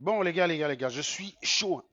Bon, les gars, je suis chaud.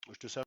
Je te salue.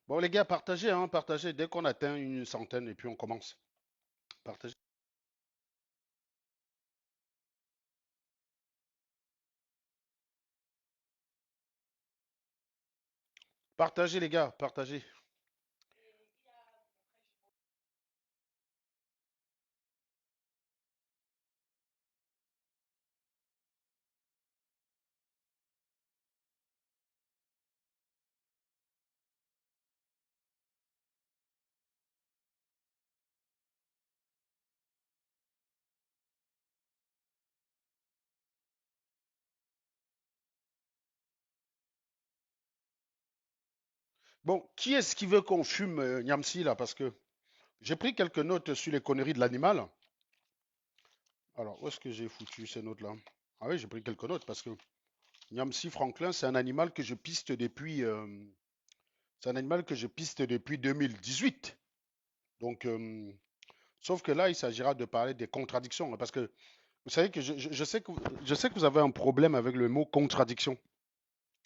Bon, les gars, partagez, hein, partagez dès qu'on atteint une centaine et puis on commence. Partagez. Partagez, les gars, partagez. Bon, qui est-ce qui veut qu'on fume Niamsi là? Parce que j'ai pris quelques notes sur les conneries de l'animal. Alors, où est-ce que j'ai foutu ces notes-là? Ah oui, j'ai pris quelques notes parce que Niamsi Franklin, c'est un animal que je piste depuis, c'est un animal que je piste depuis 2018. Donc, sauf que là, il s'agira de parler des contradictions, hein, parce que vous savez que je sais que vous avez un problème avec le mot contradiction.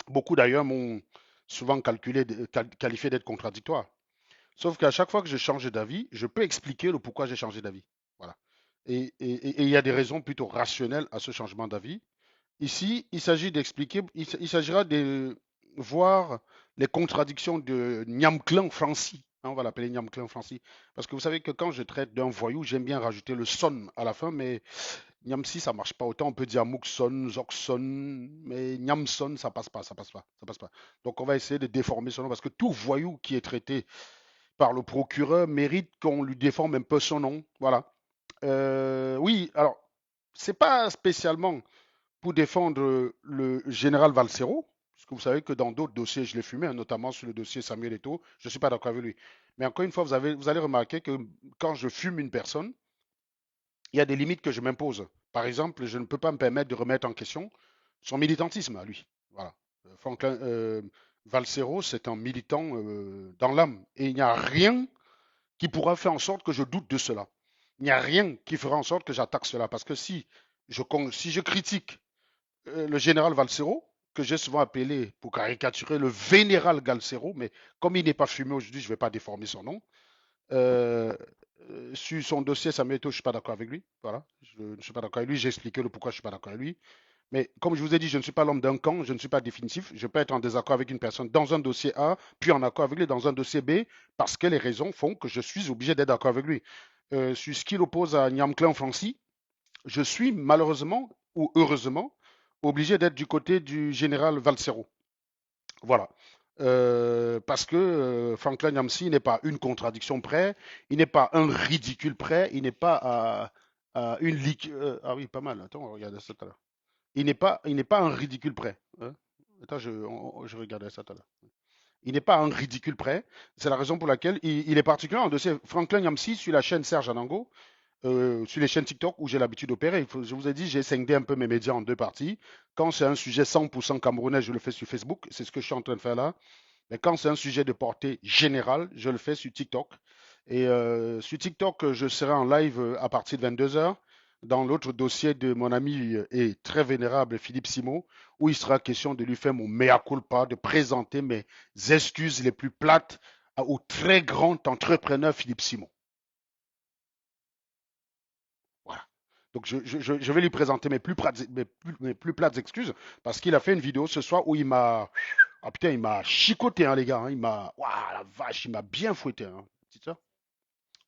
Beaucoup d'ailleurs m'ont souvent qualifié d'être contradictoire. Sauf qu'à chaque fois que je change d'avis, je peux expliquer le pourquoi j'ai changé d'avis. Voilà. Et il y a des raisons plutôt rationnelles à ce changement d'avis. Ici, il s'agit d'expliquer, il s'agira de voir les contradictions de Nyamklan Franci. Hein, on va l'appeler Nyamklan Franci. Parce que vous savez que quand je traite d'un voyou, j'aime bien rajouter le son à la fin, mais Nyamsi, ça marche pas autant. On peut dire Moukson, Zokson, mais Nyamson, ça passe pas, ça passe pas, ça passe pas. Donc on va essayer de déformer son nom parce que tout voyou qui est traité par le procureur mérite qu'on lui déforme un peu son nom. Voilà. Oui, alors, c'est pas spécialement pour défendre le général Valsero, parce que vous savez que dans d'autres dossiers, je l'ai fumé, hein, notamment sur le dossier Samuel Eto'o, je ne suis pas d'accord avec lui. Mais encore une fois, vous allez remarquer que quand je fume une personne, il y a des limites que je m'impose. Par exemple, je ne peux pas me permettre de remettre en question son militantisme à lui. Voilà. Franklin Valsero, c'est un militant dans l'âme. Et il n'y a rien qui pourra faire en sorte que je doute de cela. Il n'y a rien qui fera en sorte que j'attaque cela. Parce que si je critique le général Valsero, que j'ai souvent appelé pour caricaturer le vénéral Galcero, mais comme il n'est pas fumé aujourd'hui, je ne vais pas déformer son nom. Euh, Sur son dossier Samuel Eto'o, je ne suis pas d'accord avec lui. Voilà, je ne suis pas d'accord avec lui. J'ai expliqué le pourquoi je ne suis pas d'accord avec lui. Mais comme je vous ai dit, je ne suis pas l'homme d'un camp, je ne suis pas définitif. Je peux être en désaccord avec une personne dans un dossier A, puis en accord avec lui dans un dossier B, parce que les raisons font que je suis obligé d'être d'accord avec lui. Sur ce qu'il oppose à Nyamklan Franci, je suis malheureusement ou heureusement obligé d'être du côté du général Valsero. Voilà. Parce que Franklin Yamsi n'est pas une contradiction près, il n'est pas un ridicule près, il n'est pas à une ah oui, pas mal. Attends, on va regarder ça tout à l'heure. Il n'est pas un ridicule près, hein. Attends, je regardais ça tout à l'heure. Il n'est pas un ridicule près. C'est la raison pour laquelle il est particulier en dossier Franklin Yamsi sur la chaîne Serge Anango. sur les chaînes TikTok où j'ai l'habitude d'opérer. Je vous ai dit, j'ai scindé un peu mes médias en deux parties. Quand c'est un sujet 100% camerounais, je le fais sur Facebook. C'est ce que je suis en train de faire là. Mais quand c'est un sujet de portée générale, je le fais sur TikTok. Et sur TikTok, je serai en live à partir de 22 heures dans l'autre dossier de mon ami et très vénérable Philippe Simon, où il sera question de lui faire mon mea culpa, de présenter mes excuses les plus plates au très grand entrepreneur Philippe Simon. Voilà. Donc je vais lui présenter mes plus plates excuses parce qu'il a fait une vidéo ce soir où il m'a... Ah putain, il m'a chicoté, hein, les gars, hein. Il m'a... Waouh, la vache, il m'a bien fouetté, hein. C'est ça.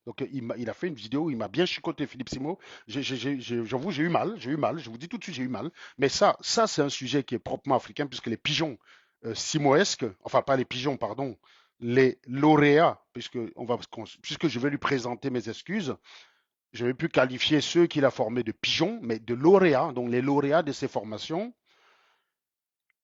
Donc il a fait une vidéo où il m'a bien chicoté, Philippe Simo. J'avoue, j'ai eu mal, j'ai eu mal. Je vous dis tout de suite, j'ai eu mal. Mais ça c'est un sujet qui est proprement africain puisque les pigeons simoesques, enfin pas les pigeons, pardon, les lauréats, puisque je vais lui présenter mes excuses, je vais plus qualifier ceux qu'il a formés de pigeons, mais de lauréats. Donc les lauréats de ces formations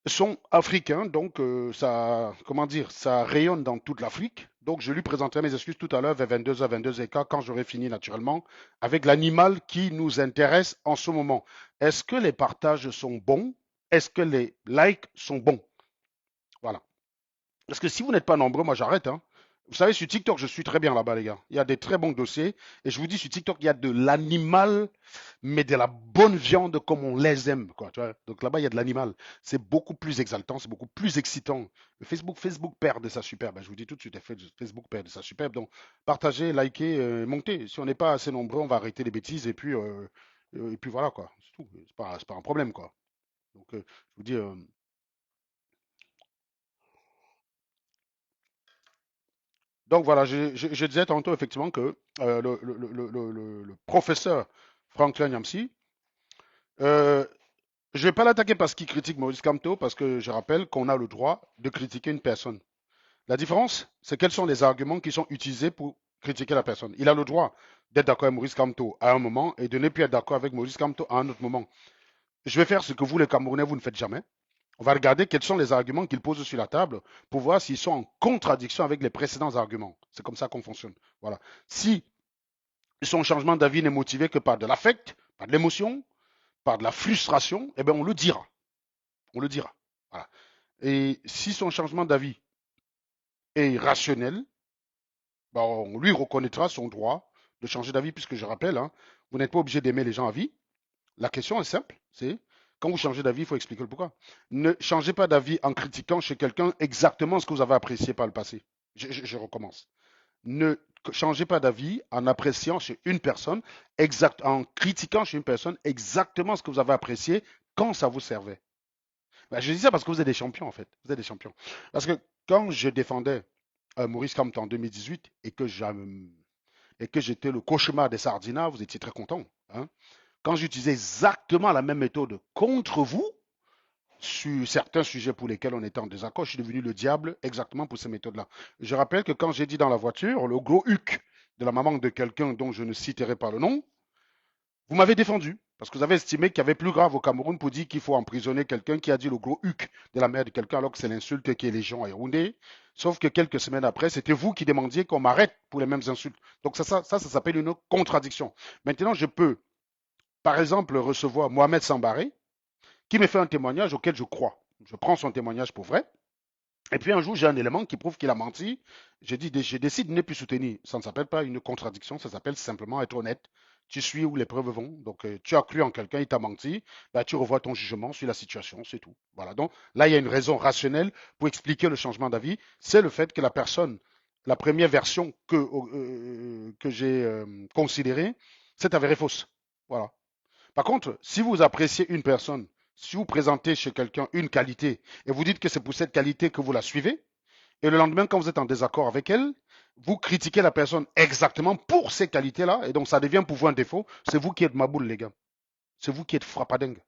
sont africains, donc ça, comment dire, ça rayonne dans toute l'Afrique. Donc je lui présenterai mes excuses tout à l'heure vers 22h, 22h15, quand j'aurai fini naturellement, avec l'animal qui nous intéresse en ce moment. Est-ce que les partages sont bons? Est-ce que les likes sont bons? Voilà. Parce que si vous n'êtes pas nombreux, moi j'arrête, hein. Vous savez, sur TikTok, je suis très bien là-bas, les gars. Il y a des très bons dossiers. Et je vous dis, sur TikTok, il y a de l'animal, mais de la bonne viande comme on les aime, quoi. Tu vois. Donc là-bas, il y a de l'animal. C'est beaucoup plus exaltant, c'est beaucoup plus excitant. Facebook perd de sa superbe. Je vous dis tout de suite, Facebook perd de sa superbe. Donc, partagez, likez, montez. Si on n'est pas assez nombreux, on va arrêter les bêtises. Et puis voilà, quoi. C'est tout. C'est pas un problème, quoi. Donc, je vous dis, donc voilà, je disais tantôt effectivement que le professeur Franklin Yamsi, euh, je ne vais pas l'attaquer parce qu'il critique Maurice Kamto, parce que je rappelle qu'on a le droit de critiquer une personne. La différence, c'est quels sont les arguments qui sont utilisés pour critiquer la personne. Il a le droit d'être d'accord avec Maurice Kamto à un moment et de ne plus être d'accord avec Maurice Kamto à un autre moment. Je vais faire ce que vous, les Camerounais, vous ne faites jamais. On va regarder quels sont les arguments qu'il pose sur la table pour voir s'ils sont en contradiction avec les précédents arguments. C'est comme ça qu'on fonctionne. Voilà. Si son changement d'avis n'est motivé que par de l'affect, par de l'émotion, par de la frustration, eh bien on le dira. On le dira. Voilà. Et si son changement d'avis est rationnel, ben, on lui reconnaîtra son droit de changer d'avis, puisque je rappelle, hein, vous n'êtes pas obligé d'aimer les gens à vie. La question est simple, c'est quand vous changez d'avis, il faut expliquer le pourquoi. Ne changez pas d'avis en critiquant chez quelqu'un exactement ce que vous avez apprécié par le passé. Je recommence. Ne changez pas d'avis en appréciant chez une personne, en critiquant chez une personne exactement ce que vous avez apprécié quand ça vous servait. Ben, je dis ça parce que vous êtes des champions, en fait. Vous êtes des champions. Parce que quand je défendais Maurice Kamto en 2018 et que j'étais le cauchemar des sardinats, vous étiez très content. Hein. Quand j'utilisais exactement la même méthode contre vous, sur certains sujets pour lesquels on était en désaccord, je suis devenu le diable exactement pour ces méthodes-là. Je rappelle que quand j'ai dit dans la voiture, le gros huc de la maman de quelqu'un dont je ne citerai pas le nom, vous m'avez défendu. Parce que vous avez estimé qu'il y avait plus grave au Cameroun pour dire qu'il faut emprisonner quelqu'un qui a dit le gros huc de la mère de quelqu'un alors que c'est l'insulte qui est légion à Yaoundé. Sauf que quelques semaines après, c'était vous qui demandiez qu'on m'arrête pour les mêmes insultes. Donc ça s'appelle une contradiction. Maintenant, je peux, par exemple, recevoir Mohamed Sambaré, qui me fait un témoignage auquel je crois. Je prends son témoignage pour vrai. Et puis un jour, j'ai un élément qui prouve qu'il a menti. Je décide de ne plus soutenir. Ça ne s'appelle pas une contradiction, ça s'appelle simplement être honnête. Tu suis où les preuves vont. Donc, tu as cru en quelqu'un, il t'a menti. Bah, tu revois ton jugement sur la situation, c'est tout. Voilà. Donc, là, il y a une raison rationnelle pour expliquer le changement d'avis. C'est le fait que la personne, la première version que j'ai considérée, s'est avérée fausse. Voilà. Par contre, si vous appréciez une personne, si vous présentez chez quelqu'un une qualité et vous dites que c'est pour cette qualité que vous la suivez, et le lendemain, quand vous êtes en désaccord avec elle, vous critiquez la personne exactement pour ces qualités-là, et donc ça devient pour vous un défaut, c'est vous qui êtes maboule, les gars. C'est vous qui êtes frappadingue.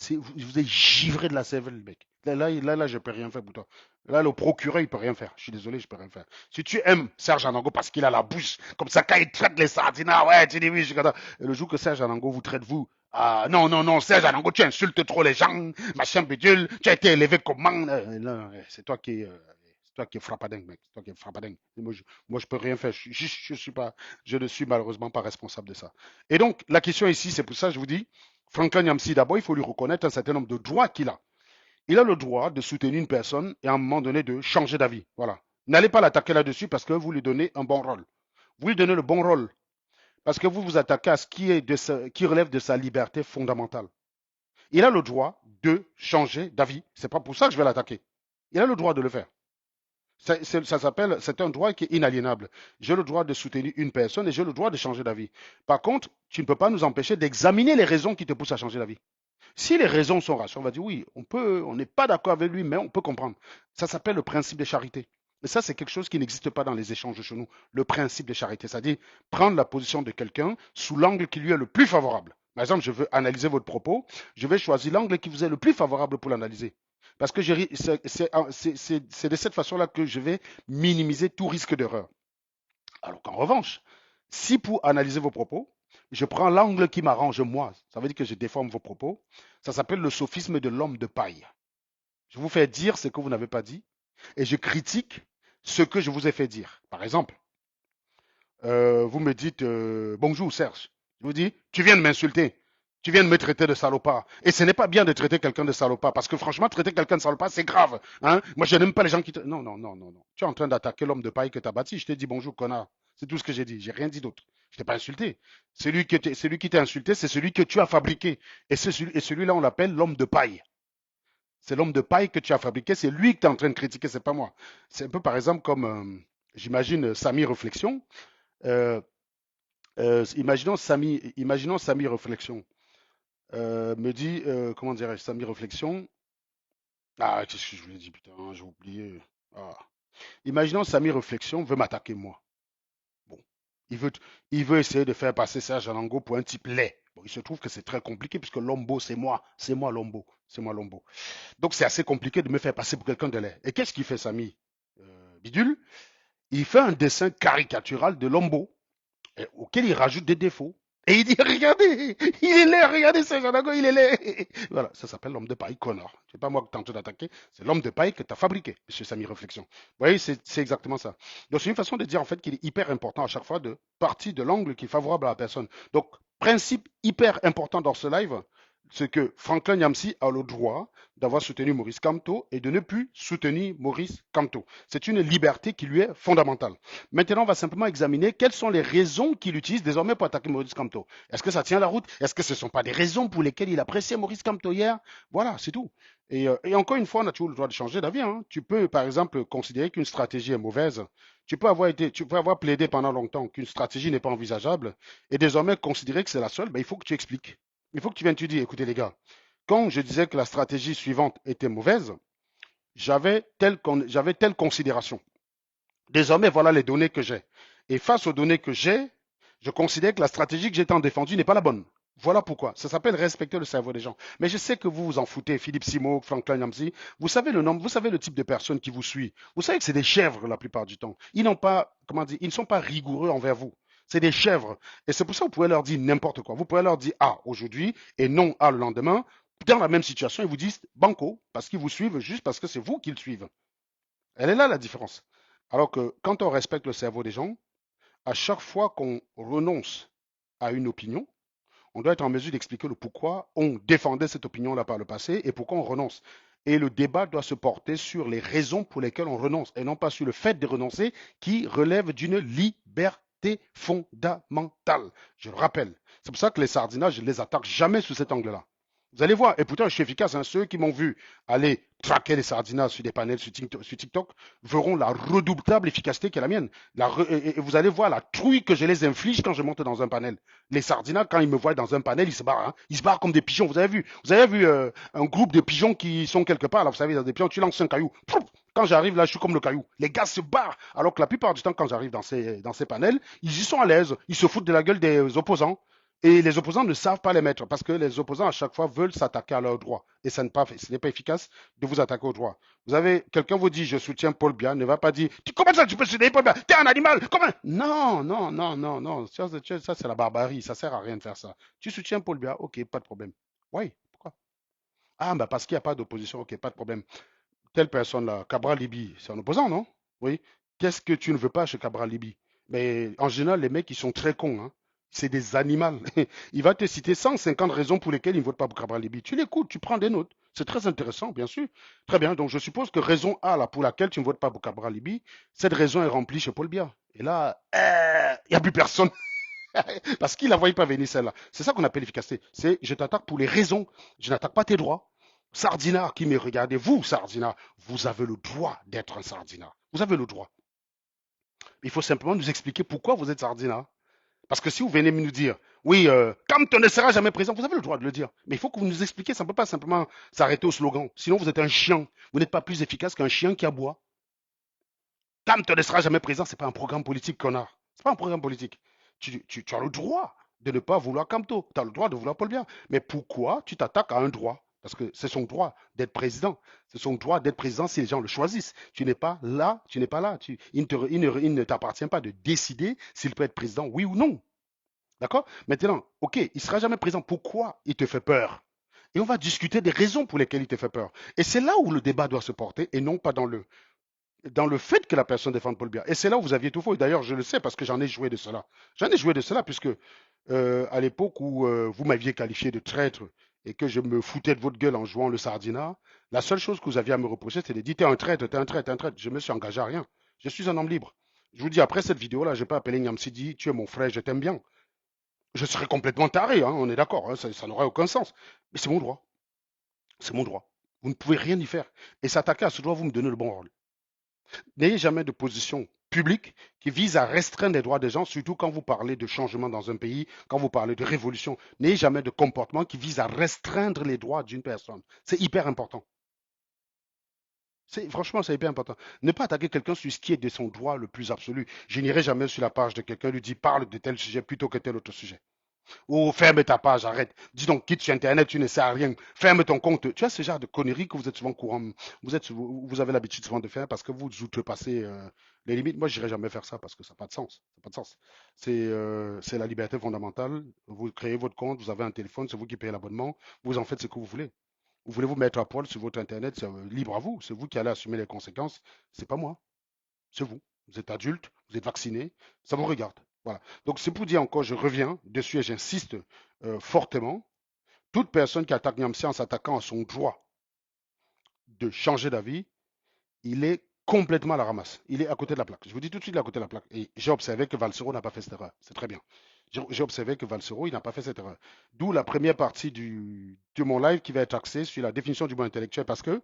Vous êtes givré de la cervelle, mec. Là, je peux rien faire pour toi. Là, le procureur, il peut rien faire. Je suis désolé, je peux rien faire. Si tu aimes Serge Anango parce qu'il a la bouche, comme ça, quand il traite les sardinats, ouais, tu dis oui, je suis content. Et le jour que Serge Anango vous traite, vous, ah, non, non, non, Serge Anango, tu insultes trop les gens, machin bidule, tu as été élevé comment, là, c'est toi toi qui es frappadingue, mec. Toi qui es frappadingue. Moi, je peux rien faire. Je ne suis malheureusement pas responsable de ça. Et donc, la question ici, c'est pour ça que je vous dis, Franklin Nyamsi, d'abord, il faut lui reconnaître un certain nombre de droits qu'il a. Il a le droit de soutenir une personne et à un moment donné de changer d'avis. Voilà. N'allez pas l'attaquer là-dessus parce que vous lui donnez un bon rôle. Vous lui donnez le bon rôle parce que vous vous attaquez à ce qui relève de sa liberté fondamentale. Il a le droit de changer d'avis. C'est pas pour ça que je vais l'attaquer. Il a le droit de le faire. Ça s'appelle, c'est un droit qui est inaliénable. J'ai le droit de soutenir une personne et j'ai le droit de changer d'avis. Par contre, tu ne peux pas nous empêcher d'examiner les raisons qui te poussent à changer d'avis. Si les raisons sont rassurantes, on va dire oui, on n'est pas d'accord avec lui, mais on peut comprendre. Ça s'appelle le principe de charité. Et ça, c'est quelque chose qui n'existe pas dans les échanges chez nous. Le principe de charité, c'est-à-dire prendre la position de quelqu'un sous l'angle qui lui est le plus favorable. Par exemple, je veux analyser votre propos, je vais choisir l'angle qui vous est le plus favorable pour l'analyser. Parce que c'est de cette façon-là que je vais minimiser tout risque d'erreur. Alors qu'en revanche, si pour analyser vos propos, je prends l'angle qui m'arrange moi, ça veut dire que je déforme vos propos, ça s'appelle le sophisme de l'homme de paille. Je vous fais dire ce que vous n'avez pas dit et je critique ce que je vous ai fait dire. Par exemple, vous me dites bonjour Serge. Je vous dis, tu viens de m'insulter. Tu viens de me traiter de salopard. Et ce n'est pas bien de traiter quelqu'un de salopard parce que franchement, traiter quelqu'un de salopard, c'est grave. Hein. Moi, je n'aime pas les gens qui te. Non, non, non, non, non. Tu es en train d'attaquer l'homme de paille que tu as bâti. Je t'ai dit bonjour, connard. C'est tout ce que j'ai dit. J'ai rien dit d'autre. Je t'ai pas insulté. Celui qui t'a insulté, c'est celui que tu as fabriqué. Et celui-là, on l'appelle l'homme de paille. C'est l'homme de paille que tu as fabriqué. C'est lui que tu es en train de critiquer, c'est pas moi. C'est un peu par exemple comme, j'imagine, Samy Réflexion. Euh, imaginons Samy Réflexion me dit, comment dirais-je, Samy Réflexion. Ah, qu'est-ce que je voulais dire, putain, j'ai oublié. Ah. Imaginons Samy Réflexion veut m'attaquer moi. Bon, il veut, il veut essayer de faire passer Serge Anango pour un type laid. Bon, il se trouve que c'est très compliqué puisque Lombo, c'est moi Lombo, c'est moi Lombo. Donc c'est assez compliqué de me faire passer pour quelqu'un de laid. Et qu'est-ce qu'il fait Samy Bidule? Il fait un dessin caricatural de Lombo auquel il rajoute des défauts. Et il dit, regardez, il est laid, regardez ce Janago, il est laid. Voilà, ça s'appelle l'homme de paille, connard. C'est pas moi que tente d'attaquer, c'est l'homme de paille que tu as fabriqué, monsieur Samy Réflexion. Vous voyez, c'est exactement ça. Donc c'est une façon de dire en fait qu'il est hyper important à chaque fois de partir de l'angle qui est favorable à la personne. Donc, principe hyper important dans ce live, c'est que Franklin Nyamsi a le droit d'avoir soutenu Maurice Kamto et de ne plus soutenir Maurice Kamto. C'est une liberté qui lui est fondamentale. Maintenant, on va simplement examiner quelles sont les raisons qu'il utilise désormais pour attaquer Maurice Kamto. Est-ce que ça tient la route? Est-ce que ce ne sont pas des raisons pour lesquelles il appréciait Maurice Kamto hier? Voilà, c'est tout. Et encore une fois, on a toujours le droit de changer d'avis. Hein. Tu peux, par exemple, considérer qu'une stratégie est mauvaise. Tu peux avoir plaidé pendant longtemps qu'une stratégie n'est pas envisageable et désormais considérer que c'est la seule. Ben, il faut que tu expliques. Il faut que tu viennes te dire, écoutez les gars, quand je disais que la stratégie suivante était mauvaise, j'avais telle considération. Désormais, voilà les données que j'ai. Et face aux données que j'ai, je considère que la stratégie que j'ai tant défendue n'est pas la bonne. Voilà pourquoi. Ça s'appelle respecter le cerveau des gens. Mais je sais que vous vous en foutez, Philippe Simo, Franklin Nyamsi. Vous savez le nombre, vous savez le type de personnes qui vous suit. Vous savez que c'est des chèvres la plupart du temps. Ils n'ont pas, comment dire, ils ne sont pas rigoureux envers vous. C'est des chèvres. Et c'est pour ça que vous pouvez leur dire n'importe quoi. Vous pouvez leur dire A aujourd'hui et non A le lendemain. Dans la même situation, ils vous disent banco, parce qu'ils vous suivent juste parce que c'est vous qu'ils suivent. Elle est là la différence. Alors que quand on respecte le cerveau des gens, à chaque fois qu'on renonce à une opinion, on doit être en mesure d'expliquer le pourquoi on défendait cette opinion-là par le passé et pourquoi on renonce. Et le débat doit se porter sur les raisons pour lesquelles on renonce et non pas sur le fait de renoncer qui relève d'une liberté fondamentale. Je le rappelle. C'est pour ça que les sardinages, je ne les attaque jamais sous cet angle-là. Vous allez voir, et pourtant je suis efficace, hein. Ceux qui m'ont vu aller traquer les sardinats sur des panels sur TikTok verront la redoutable efficacité qui est la mienne. Et vous allez voir la trouille que je les inflige quand je monte dans un panel. Les sardinats, quand ils me voient dans un panel, ils se barrent. Hein. Ils se barrent comme des pigeons. Vous avez vu un groupe de pigeons qui sont quelque part, là, vous savez, dans des pigeons, tu lances un caillou. Quand j'arrive là, je suis comme le caillou. Les gars se barrent. Alors que la plupart du temps, quand j'arrive dans ces panels, ils y sont à l'aise. Ils se foutent de la gueule des opposants. Et les opposants ne savent pas les mettre parce que les opposants à chaque fois veulent s'attaquer à leurs droits. Et ce n'est pas efficace de vous attaquer aux droits. Vous avez, quelqu'un vous dit je soutiens Paul Biya, ne va pas dire comment ça tu peux soutenir Paul Biya? T'es un animal, comment? Non, non, non, non, non. Ça c'est la barbarie, ça sert à rien de faire ça. Tu soutiens Paul Biya, ok, pas de problème. Oui, pourquoi? Ah, bah parce qu'il n'y a pas d'opposition, ok, pas de problème. telle personne-là, Cabral Libi, c'est un opposant, non? Oui. Qu'est-ce que tu ne veux pas chez Cabral Libi? Mais en général, les mecs, ils sont très cons, hein. C'est des animaux. Il va te citer 150 raisons pour lesquelles il ne vote pas pour Cabral Libi. Tu l'écoutes, tu prends des notes. C'est très intéressant, bien sûr. Très bien. Donc, je suppose que raison A, là, pour laquelle tu ne votes pas pour Cabral Libi, cette raison est remplie chez Paul Biya. Et là, il n'y a plus personne. Parce qu'il ne la voyait pas venir, celle-là. C'est ça qu'on appelle l'efficacité. C'est je t'attaque pour les raisons. Je n'attaque pas tes droits. Sardinard qui me regardez, vous, Sardinard, vous avez le droit d'être un Sardinard. Vous avez le droit. Il faut simplement nous expliquer pourquoi vous êtes Sardinard. Parce que si vous venez nous dire, oui, Campton ne sera jamais présent, vous avez le droit de le dire. Mais il faut que vous nous expliquiez, ça ne peut pas simplement s'arrêter au slogan. Sinon, vous êtes un chien. Vous n'êtes pas plus efficace qu'un chien qui aboie. Campton ne sera jamais présent, ce n'est pas un programme politique, connard. Ce n'est pas un programme politique. Tu as le droit de ne pas vouloir Camto. Tu as le droit de vouloir Paul Biya. Mais pourquoi tu t'attaques à un droit? Parce que c'est son droit d'être président. C'est son droit d'être président si les gens le choisissent. Tu n'es pas là, tu n'es pas là. Il ne t'appartient pas de décider s'il peut être président, oui ou non. D'accord? Maintenant, ok, il ne sera jamais présent. Pourquoi il te fait peur? Et on va discuter des raisons pour lesquelles il te fait peur. Et c'est là où le débat doit se porter et non pas dans le fait que la personne défende Paul Biya. Et c'est là où vous aviez tout faux. Et d'ailleurs, je le sais parce que j'en ai joué de cela. J'en ai joué de cela puisque à l'époque où vous m'aviez qualifié de traître et que je me foutais de votre gueule en jouant le sardinat, la seule chose que vous aviez à me reprocher, c'était de dire t'es un traître, t'es un traître, t'es un traître. Je me suis engagé à rien. Je suis un homme libre. Je vous dis, après cette vidéo-là, je n'ai pas appelé Nyamsidi, tu es mon frère, je t'aime bien. Je serais complètement taré, hein, on est d'accord, hein, ça n'aurait aucun sens. Mais c'est mon droit. C'est mon droit. Vous ne pouvez rien y faire. Et s'attaquer à ce droit, vous me donnez le bon rôle. N'ayez jamais de position publique qui vise à restreindre les droits des gens, surtout quand vous parlez de changement dans un pays, quand vous parlez de révolution. N'ayez jamais de comportement qui vise à restreindre les droits d'une personne. C'est hyper important. Franchement, c'est hyper important. Ne pas attaquer quelqu'un sur ce qui est de son droit le plus absolu. Je n'irai jamais sur la page de quelqu'un lui dire parle de tel sujet plutôt que tel autre sujet. Ou ferme ta page, arrête. Dis donc, quitte sur Internet, tu ne sais à rien. Ferme ton compte. Tu as ce genre de conneries que vous êtes souvent courant. Vous avez l'habitude souvent de faire parce que vous outrepassez les limites. Moi, je n'irai jamais faire ça parce que ça n'a pas de sens. Ça n'a pas de sens. C'est la liberté fondamentale. Vous créez votre compte, vous avez un téléphone, c'est vous qui payez l'abonnement. Vous en faites ce que vous voulez. Vous voulez vous mettre à poil sur votre Internet, c'est libre à vous. C'est vous qui allez assumer les conséquences. C'est pas moi. C'est vous. Vous êtes adulte, vous êtes vacciné, ça vous regarde. Voilà. Donc c'est pour dire encore, je reviens dessus et j'insiste fortement. Toute personne qui attaque Niamsi en s'attaquant à son droit de changer d'avis, il est complètement à la ramasse. Il est à côté de la plaque. Je vous dis tout de suite, il est à côté de la plaque. Et j'ai observé que Valsero n'a pas fait cette erreur. C'est très bien. J'ai observé que Valsero, il n'a pas fait cette erreur. D'où la première partie de mon live qui va être axée sur la définition du mot intellectuel parce que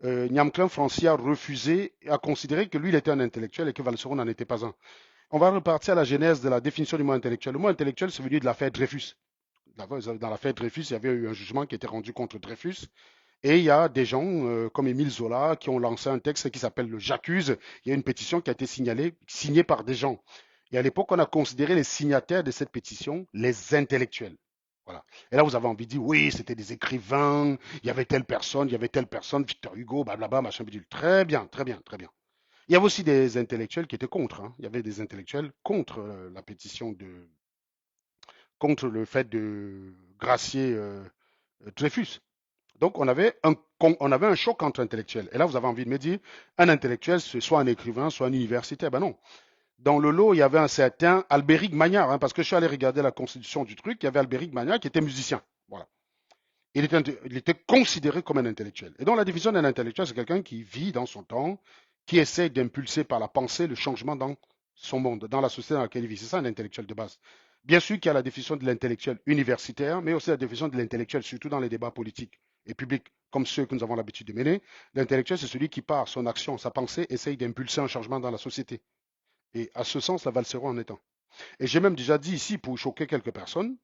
Nyamclin Franci a refusé, a considéré que lui, il était un intellectuel et que Valsero n'en était pas un. On va repartir à la genèse de la définition du mot intellectuel. Le mot intellectuel, c'est venu de l'affaire Dreyfus. Dans l'affaire Dreyfus, il y avait eu un jugement qui était rendu contre Dreyfus. Et il y a des gens comme Émile Zola qui ont lancé un texte qui s'appelle le J'accuse. Il y a une pétition qui a été signée par des gens. Et à l'époque, on a considéré les signataires de cette pétition les intellectuels. Voilà. Et là, vous avez envie de dire, oui, c'était des écrivains, il y avait telle personne, Victor Hugo, blablabla, machin, bidule. Très bien, très bien, très bien. Il y avait aussi des intellectuels qui étaient contre, hein. Il y avait des intellectuels contre la pétition contre le fait de gracier Dreyfus. Donc on avait un choc entre intellectuels. Et là, vous avez envie de me dire, un intellectuel, c'est soit un écrivain, soit un universitaire. Ben non. Dans le lot, il y avait un certain Albéric Magnard, hein, parce que je suis allé regarder la constitution du truc, il y avait Albéric Magnard qui était musicien. Voilà. Il était considéré comme un intellectuel. Et donc la définition d'un intellectuel, c'est quelqu'un qui vit dans son temps, qui essaie d'impulser par la pensée le changement dans son monde, dans la société dans laquelle il vit. C'est ça un intellectuel de base. Bien sûr qu'il y a la définition de l'intellectuel universitaire, mais aussi la définition de l'intellectuel, surtout dans les débats politiques et publics, comme ceux que nous avons l'habitude de mener. L'intellectuel, c'est celui qui, par son action, sa pensée, essaye d'impulser un changement dans la société. Et à ce sens, la Valsero en est un. Et j'ai même déjà dit ici, pour choquer quelques personnes,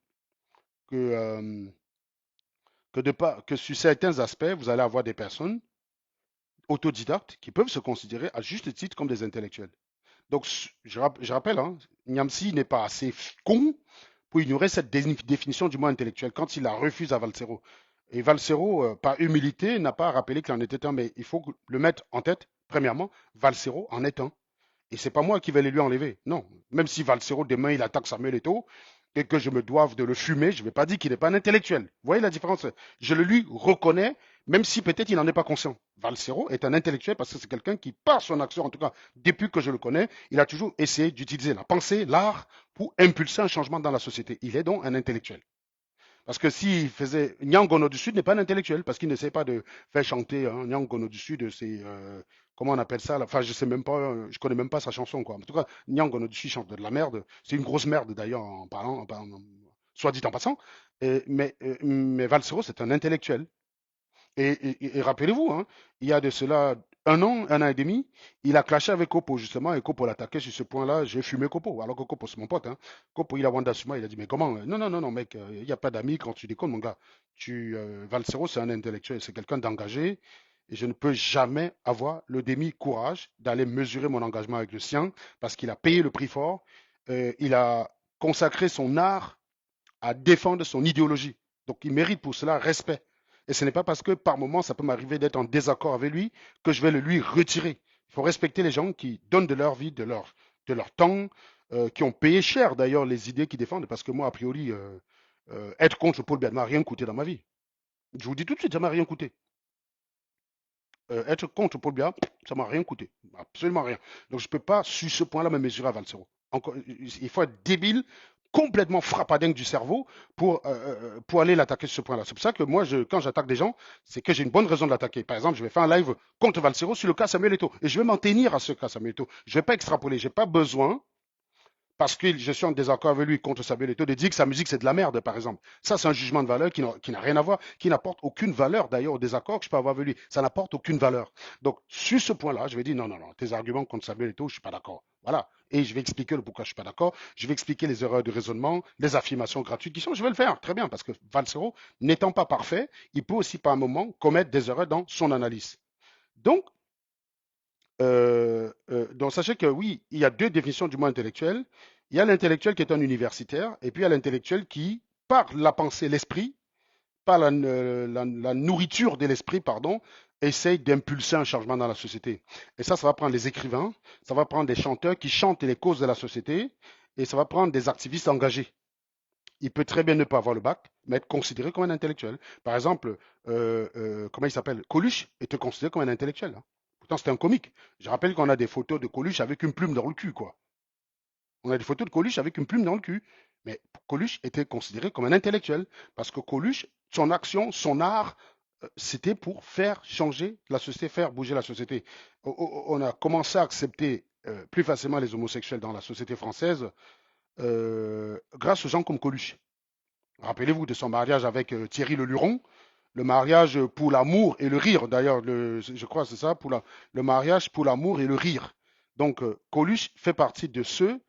que que sur certains aspects, vous allez avoir des personnes autodidactes qui peuvent se considérer à juste titre comme des intellectuels. Donc, je rappelle, hein, Niamsi n'est pas assez con pour ignorer cette définition du mot intellectuel quand il la refuse à Valsero. Et Valsero, par humilité, n'a pas rappelé qu'il en était un, mais il faut le mettre en tête. Premièrement, Valsero en est un. Et c'est pas moi qui vais les lui enlever. Non. Même si Valsero, demain, il attaque Samuel Eto'o et que je me doive de le fumer, je ne vais pas dire qu'il n'est pas un intellectuel. Vous voyez la différence? Je le lui reconnais, même si peut-être il n'en est pas conscient. Valsero est un intellectuel parce que c'est quelqu'un qui, par son action, en tout cas depuis que je le connais, il a toujours essayé d'utiliser la pensée, l'art, pour impulser un changement dans la société. Il est donc un intellectuel. Parce que s'il faisait. Nyangono du Sud n'est pas un intellectuel, parce qu'il n'essaie pas de faire chanter Nyangono du Sud, c'est. Comment on appelle ça là. Enfin, je sais même pas, je connais même pas sa chanson, quoi. En tout cas, Nyangono du Sud chante de la merde. C'est une grosse merde, d'ailleurs, soit dit en passant. Mais Valsero, c'est un intellectuel. Et rappelez-vous, hein, il y a de cela un an et demi, il a clashé avec Kopo, justement, et Kopo l'attaquait sur ce point-là. J'ai fumé Kopo, alors que Kopo, c'est mon pote. Hein. Kopo, il a Wanda Suma, il a dit, mais comment? Non, non, non, non, mec, il n'y a pas d'amis quand tu déconnes, mon gars. Valsero, c'est un intellectuel, c'est quelqu'un d'engagé, et je ne peux jamais avoir le demi-courage d'aller mesurer mon engagement avec le sien, parce qu'il a payé le prix fort, il a consacré son art à défendre son idéologie. Donc il mérite pour cela respect. Et ce n'est pas parce que par moment ça peut m'arriver d'être en désaccord avec lui que je vais le lui retirer. Il faut respecter les gens qui donnent de leur vie, de leur temps, qui ont payé cher d'ailleurs les idées qu'ils défendent. Parce que moi, a priori, être contre Paul Biya ne m'a rien coûté dans ma vie. Je vous dis tout de suite, ça ne m'a rien coûté. Être contre Paul Biya, ça ne m'a rien coûté. Absolument rien. Donc je ne peux pas, sur ce point-là, me mesurer à Valsero. Encore, il faut être débile, complètement frappadingue du cerveau pour aller l'attaquer sur ce point-là. C'est pour ça que moi, quand j'attaque des gens, c'est que j'ai une bonne raison de l'attaquer. Par exemple, je vais faire un live contre Valsero sur le cas Samuel Eto'o. Et je vais m'en tenir à ce cas Samuel Eto'o. Je ne vais pas extrapoler. Je n'ai pas besoin parce que je suis en désaccord avec lui contre Samuel Eto'o, de dire que sa musique c'est de la merde, par exemple. Ça, c'est un jugement de valeur qui n'a rien à voir, qui n'apporte aucune valeur d'ailleurs au désaccord que je peux avoir avec lui. Ça n'apporte aucune valeur. Donc, sur ce point-là, je vais dire non, non, non, tes arguments contre Samuel Eto'o, je ne suis pas d'accord. Voilà. Et je vais expliquer le pourquoi je ne suis pas d'accord. Je vais expliquer les erreurs de raisonnement, les affirmations gratuites qui sont. Je vais le faire, très bien, parce que Valsero, n'étant pas parfait, il peut aussi par un moment commettre des erreurs dans son analyse. Donc, donc, sachez que oui, il y a deux définitions du mot intellectuel. Il y a l'intellectuel qui est un universitaire, et puis il y a l'intellectuel qui, par la pensée, l'esprit, par la nourriture de l'esprit, pardon, essaye d'impulser un changement dans la société. Et ça va prendre les écrivains, ça va prendre des chanteurs qui chantent les causes de la société, et ça va prendre des activistes engagés. Il peut très bien ne pas avoir le bac, mais être considéré comme un intellectuel. Par exemple, comment il s'appelle? Coluche était considéré comme un intellectuel. Hein. Pourtant, c'était un comique. Je rappelle qu'on a des photos de Coluche avec une plume dans le cul, quoi. On a des photos de Coluche avec une plume dans le cul. Mais Coluche était considéré comme un intellectuel. Parce que Coluche, son action, son art, c'était pour faire changer la société, faire bouger la société. On a commencé à accepter plus facilement les homosexuels dans la société française grâce aux gens comme Coluche. Rappelez-vous de son mariage avec Thierry Le Luron, le mariage pour l'amour et le rire. D'ailleurs, je crois que c'est ça, le mariage pour l'amour et le rire. Donc, Coluche fait partie de ceux,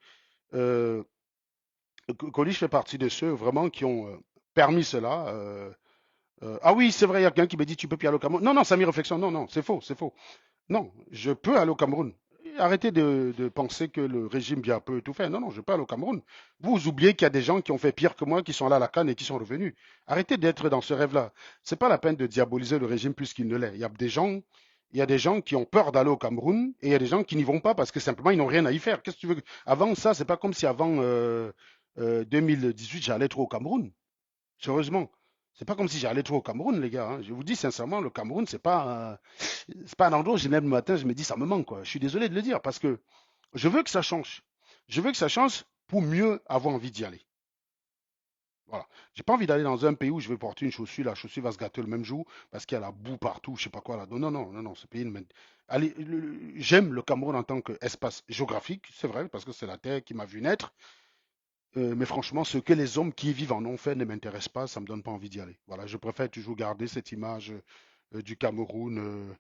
euh, Coluche fait partie de ceux vraiment qui ont permis cela. Ah oui, c'est vrai, il y a quelqu'un qui me dit tu peux plus aller au Cameroun. Non, non, ça m'y réflexion. Non, non, c'est faux, c'est faux. Non, je peux aller au Cameroun. Arrêtez de penser que le régime bien peut tout faire. Non, non, je peux aller au Cameroun. Vous oubliez qu'il y a des gens qui ont fait pire que moi, qui sont là à la canne et qui sont revenus. Arrêtez d'être dans ce rêve-là. C'est pas la peine de diaboliser le régime plus qu'il ne l'est. Il y a des gens qui ont peur d'aller au Cameroun et il y a des gens qui n'y vont pas parce que simplement ils n'ont rien à y faire. Qu'est-ce que tu veux? Avant ça, c'est pas comme si avant 2018 j'allais trop au Cameroun. Sérieusement. C'est pas comme si j'allais trop au Cameroun, les gars. Hein. Je vous dis sincèrement, le Cameroun, c'est pas un endroit où je lève le matin, je me dis ça me manque, quoi. Je suis désolé de le dire parce que je veux que ça change. Je veux que ça change pour mieux avoir envie d'y aller. Voilà. J'ai pas envie d'aller dans un pays où je vais porter une chaussure, la chaussure va se gâter le même jour parce qu'il y a la boue partout, je sais pas quoi là. Non, non, non, non, non, ce pays. Allez, j'aime le Cameroun en tant qu'espace géographique, c'est vrai, parce que c'est la terre qui m'a vu naître. Mais franchement, ce que les hommes qui y vivent en ont fait ne m'intéresse pas, ça me donne pas envie d'y aller. Voilà, je préfère toujours garder cette image du Cameroun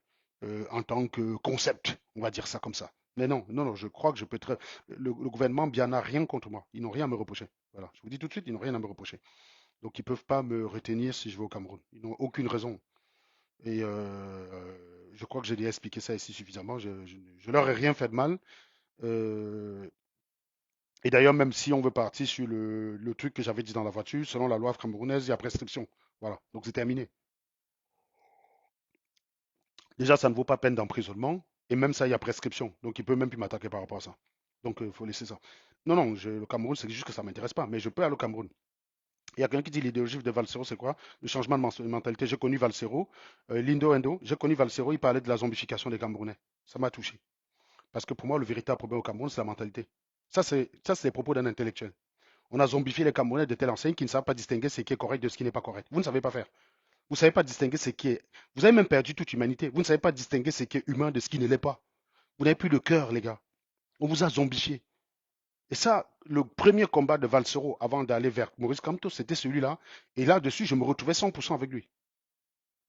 en tant que concept, on va dire ça comme ça. Mais non, non, non, je crois que je peux très. Le gouvernement bien n'a rien contre moi. Ils n'ont rien à me reprocher. Voilà, je vous dis tout de suite, ils n'ont rien à me reprocher. Donc ils ne peuvent pas me retenir si je vais au Cameroun. Ils n'ont aucune raison. Et je crois que j'ai déjà expliqué ça ici suffisamment. Je leur ai rien fait de mal. Euh, et d'ailleurs, même si on veut partir sur le truc que j'avais dit dans la voiture, selon la loi camerounaise, il y a prescription. Voilà, donc c'est terminé. Déjà, ça ne vaut pas peine d'emprisonnement, et même ça, il y a prescription. Donc il peut même plus m'attaquer par rapport à ça. Donc il faut laisser ça. Non, non, le Cameroun, c'est juste que ça ne m'intéresse pas, mais je peux aller au Cameroun. Il y a quelqu'un qui dit l'idéologie de Valsero, c'est quoi? Le changement de mentalité. J'ai connu Valsero, Lindo Endo, j'ai connu Valsero, il parlait de la zombification des Camerounais. Ça m'a touché. Parce que pour moi, le véritable problème au Cameroun, c'est la mentalité. Ça, c'est les propos d'un intellectuel. On a zombifié les Camerounais de telle enseigne qui ne savent pas distinguer ce qui est correct de ce qui n'est pas correct. Vous ne savez pas faire. Vous ne savez pas distinguer ce qui est. Vous avez même perdu toute humanité. Vous ne savez pas distinguer ce qui est humain de ce qui ne l'est pas. Vous n'avez plus de cœur, les gars. On vous a zombifié. Et ça, le premier combat de Valsero avant d'aller vers Maurice Kamto, c'était celui-là. Et là-dessus, je me retrouvais 100% avec lui.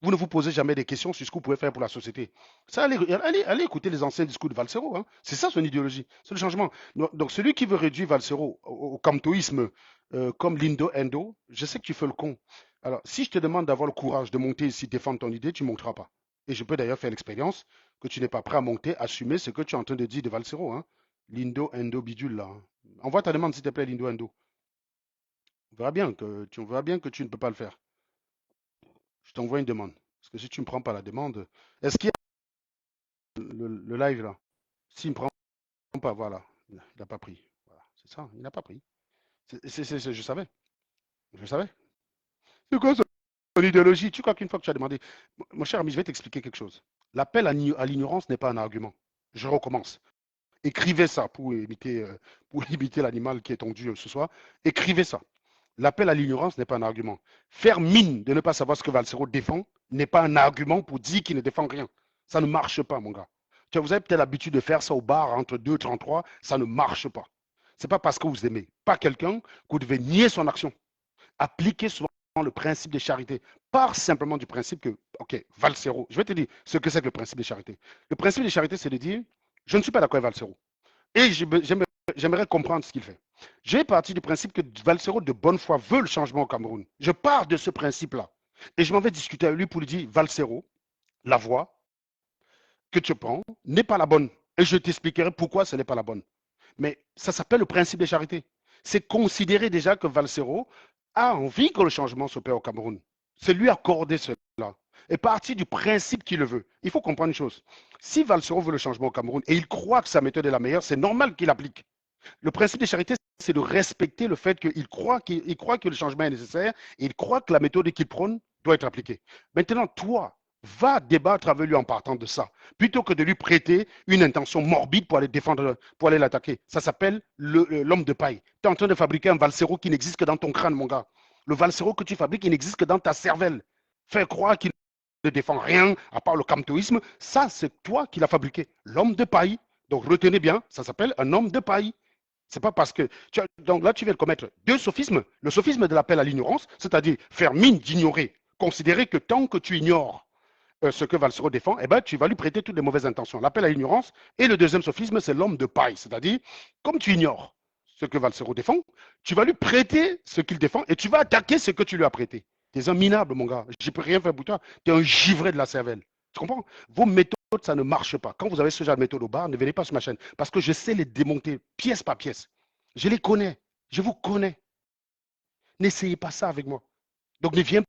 Vous ne vous posez jamais des questions sur ce que vous pouvez faire pour la société. Ça, allez écouter les anciens discours de Valsero. Hein. C'est ça son idéologie. C'est le changement. Donc, celui qui veut réduire Valsero au kamtoïsme comme Lindo Endo, je sais que tu fais le con. Alors, si je te demande d'avoir le courage de monter ici, défendre ton idée, tu ne monteras pas. Et je peux d'ailleurs faire l'expérience que tu n'es pas prêt à monter, assumer ce que tu es en train de dire de Valsero. Hein. Lindo Endo bidule là. Hein. Envoie ta demande s'il te plaît, Lindo Endo. On verra bien que tu ne peux pas le faire. Je t'envoie une demande. Parce que si tu ne me prends pas la demande, est-ce qu'il y a le live là? S'il ne me prend pas, voilà. Il n'a pas pris. Voilà. C'est ça, il n'a pas pris. Je savais. Je savais. C'est quoi son idéologie? Tu crois qu'une fois que tu as demandé. Mon cher ami, je vais t'expliquer quelque chose. L'appel à l'ignorance n'est pas un argument. Je recommence. Écrivez ça pour imiter l'animal qui est tondu ce soir. Écrivez ça. L'appel à l'ignorance n'est pas un argument. Faire mine de ne pas savoir ce que Valsero défend n'est pas un argument pour dire qu'il ne défend rien. Ça ne marche pas, mon gars. Vous avez peut-être l'habitude de faire ça au bar entre 2 et 33, ça ne marche pas. Ce n'est pas parce que vous aimez pas quelqu'un que vous devez nier son action. Appliquez souvent le principe de charité. Part simplement du principe que, ok, Valsero, je vais te dire ce que c'est que le principe de charité. Le principe de charité, c'est de dire, je ne suis pas d'accord avec Valsero. Et j'aimerais comprendre ce qu'il fait. J'ai parti du principe que Valsero de bonne foi veut le changement au Cameroun. Je pars de ce principe-là. Et je m'en vais discuter avec lui pour lui dire, Valsero, la voie que tu prends n'est pas la bonne. Et je t'expliquerai pourquoi ce n'est pas la bonne. Mais ça s'appelle le principe de charité. C'est considérer déjà que Valsero a envie que le changement s'opère au Cameroun. C'est lui accorder cela. Et partir du principe qu'il le veut. Il faut comprendre une chose. Si Valsero veut le changement au Cameroun et il croit que sa méthode est la meilleure, c'est normal qu'il applique. Le principe de charité, c'est de respecter le fait qu'il croit que le changement est nécessaire et il croit que la méthode qu'il prône doit être appliquée. Maintenant, toi, va débattre avec lui en partant de ça, plutôt que de lui prêter une intention morbide pour aller défendre, pour aller l'attaquer. Ça s'appelle l'homme de paille. Tu es en train de fabriquer un Valsero qui n'existe que dans ton crâne, mon gars. Le Valsero que tu fabriques, il n'existe que dans ta cervelle. Faire croire qu'il ne défend rien à part le camtoïsme, ça, c'est toi qui l'as fabriqué. L'homme de paille. Donc, retenez bien, ça s'appelle un homme de paille. C'est pas parce que. Donc là, tu viens de commettre deux sophismes. Le sophisme de l'appel à l'ignorance, c'est-à-dire faire mine d'ignorer, considérer que tant que tu ignores ce que Valsero défend, eh ben, tu vas lui prêter toutes les mauvaises intentions. L'appel à l'ignorance. Et le deuxième sophisme, c'est l'homme de paille, c'est-à-dire, comme tu ignores ce que Valsero défend, tu vas lui prêter ce qu'il défend et tu vas attaquer ce que tu lui as prêté. Tu es un minable, mon gars. Je ne peux rien faire pour toi. Tu es un givré de la cervelle. Tu comprends? Vos méthodes, ça ne marche pas. Quand vous avez ce genre de méthode au bar, ne venez pas sur ma chaîne. Parce que je sais les démonter pièce par pièce. Je les connais. Je vous connais. N'essayez pas ça avec moi. Donc ne viens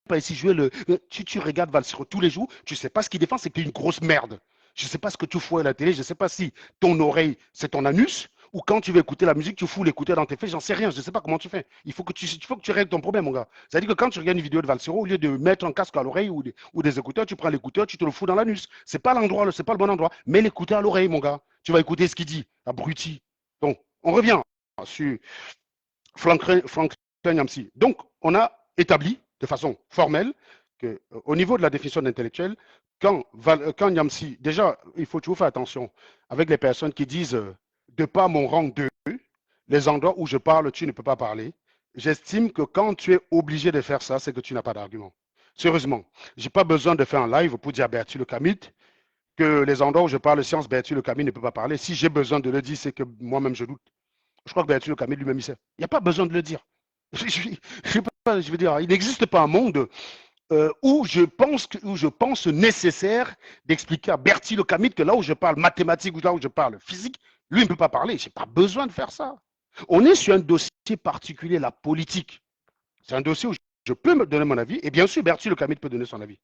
pas ici jouer le. Tu regardes Valsero tous les jours, tu ne sais pas ce qu'il défend, c'est que tu es une grosse merde. Je ne sais pas ce que tu fous à la télé, je ne sais pas si ton oreille, c'est ton anus, ou quand tu veux écouter la musique, tu fous l'écouteur dans tes fesses, j'en sais rien, je ne sais pas comment tu fais. Il faut que tu règles ton problème, mon gars. C'est-à-dire que quand tu regardes une vidéo de Valsero, au lieu de mettre un casque à l'oreille ou des écouteurs, tu prends l'écouteur, tu te le fous dans l'anus. C'est pas l'endroit, c'est pas le bon endroit. Mets l'écouteur à l'oreille, mon gars. Tu vas écouter ce qu'il dit, abruti. Donc, on revient sur Franklin Nyamsi. Donc, on a établi de façon formelle qu'au niveau de la définition d'intellectuel, quand Nyamsi, déjà, il faut toujours faire attention avec les personnes qui disent de par mon rang 2, les endroits où je parle, tu ne peux pas parler. J'estime que quand tu es obligé de faire ça, c'est que tu n'as pas d'argument. Sérieusement, je n'ai pas besoin de faire un live pour dire à Bertie le Camit que les endroits où je parle science, Bertie le Camit ne peut pas parler. Si j'ai besoin de le dire, c'est que moi-même je doute. Je crois que Bertie le Camit lui-même il sait. Il n'y a pas besoin de le dire. Je veux dire, il n'existe pas un monde où je pense nécessaire d'expliquer à Bertie le Camit que là où je parle mathématiques ou là où je parle physique, lui ne peut pas parler. Je n'ai pas besoin de faire ça. On est sur un dossier particulier, la politique. C'est un dossier où je peux me donner mon avis. Et bien sûr, Bertie le Camit peut donner son avis.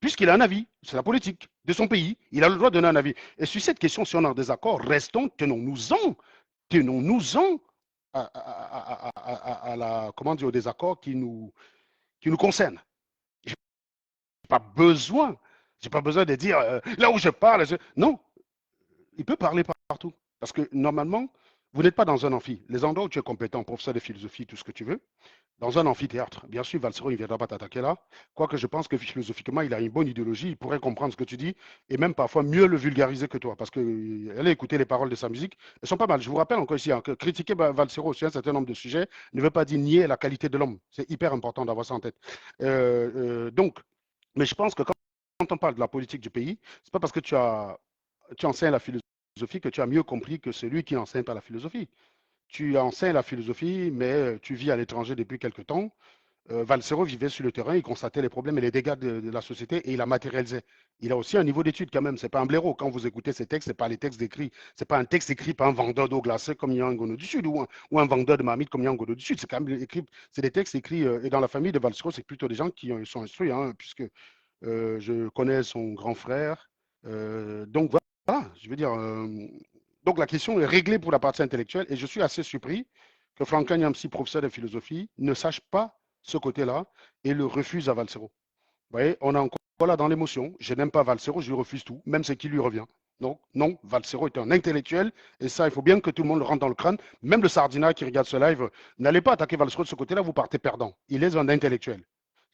Puisqu'il a un avis, c'est la politique de son pays. Il a le droit de donner un avis. Et sur cette question, si on est en désaccord, restons, tenons-nous-en à la, comment dire, au désaccord qui nous concerne. J'ai pas besoin, j'ai pas besoin de dire là où je parle. Non, il peut parler partout. Parce que normalement, vous n'êtes pas dans un amphi. Les endroits où tu es compétent, professeur de philosophie, tout ce que tu veux, dans un amphithéâtre. Bien sûr, Valsero, il ne viendra pas t'attaquer là. Quoique je pense que philosophiquement, il a une bonne idéologie, il pourrait comprendre ce que tu dis et même parfois mieux le vulgariser que toi. Parce que allez écouter les paroles de sa musique, elles sont pas mal. Je vous rappelle encore ici hein, que critiquer Valsero sur un certain nombre de sujets ne veut pas dire nier la qualité de l'homme. C'est hyper important d'avoir ça en tête. Donc, mais je pense que quand on parle de la politique du pays, c'est pas parce que tu enseignes la philosophie que tu as mieux compris que celui qui n'enseigne pas la philosophie. Tu enseignes la philosophie, mais tu vis à l'étranger depuis quelque temps. Valsero vivait sur le terrain, il constatait les problèmes et les dégâts de la société et il a matérialisé. Il a aussi un niveau d'étude quand même, c'est pas un blaireau. Quand vous écoutez ces textes, c'est pas les textes écrits, c'est pas un texte écrit par un vendeur d'eau glacée comme Yangono du Sud ou un vendeur de marmite comme Yangono du Sud. C'est quand même écrit, c'est des textes écrits et dans la famille de Valsero, c'est plutôt des gens qui sont instruits, hein, puisque je connais son grand frère. Donc voilà, je veux dire. Donc la question est réglée pour la partie intellectuelle et je suis assez surpris que Franklin Yamsi, professeur de philosophie, ne sache pas ce côté-là et le refuse à Valsero. Vous voyez, on est encore là dans l'émotion. Je n'aime pas Valsero, je lui refuse tout, même ce qui lui revient. Donc, non, Valsero est un intellectuel et ça, il faut bien que tout le monde le rentre dans le crâne. Même le Sardina qui regarde ce live, n'allez pas attaquer Valsero de ce côté-là, vous partez perdant. Il est un intellectuel.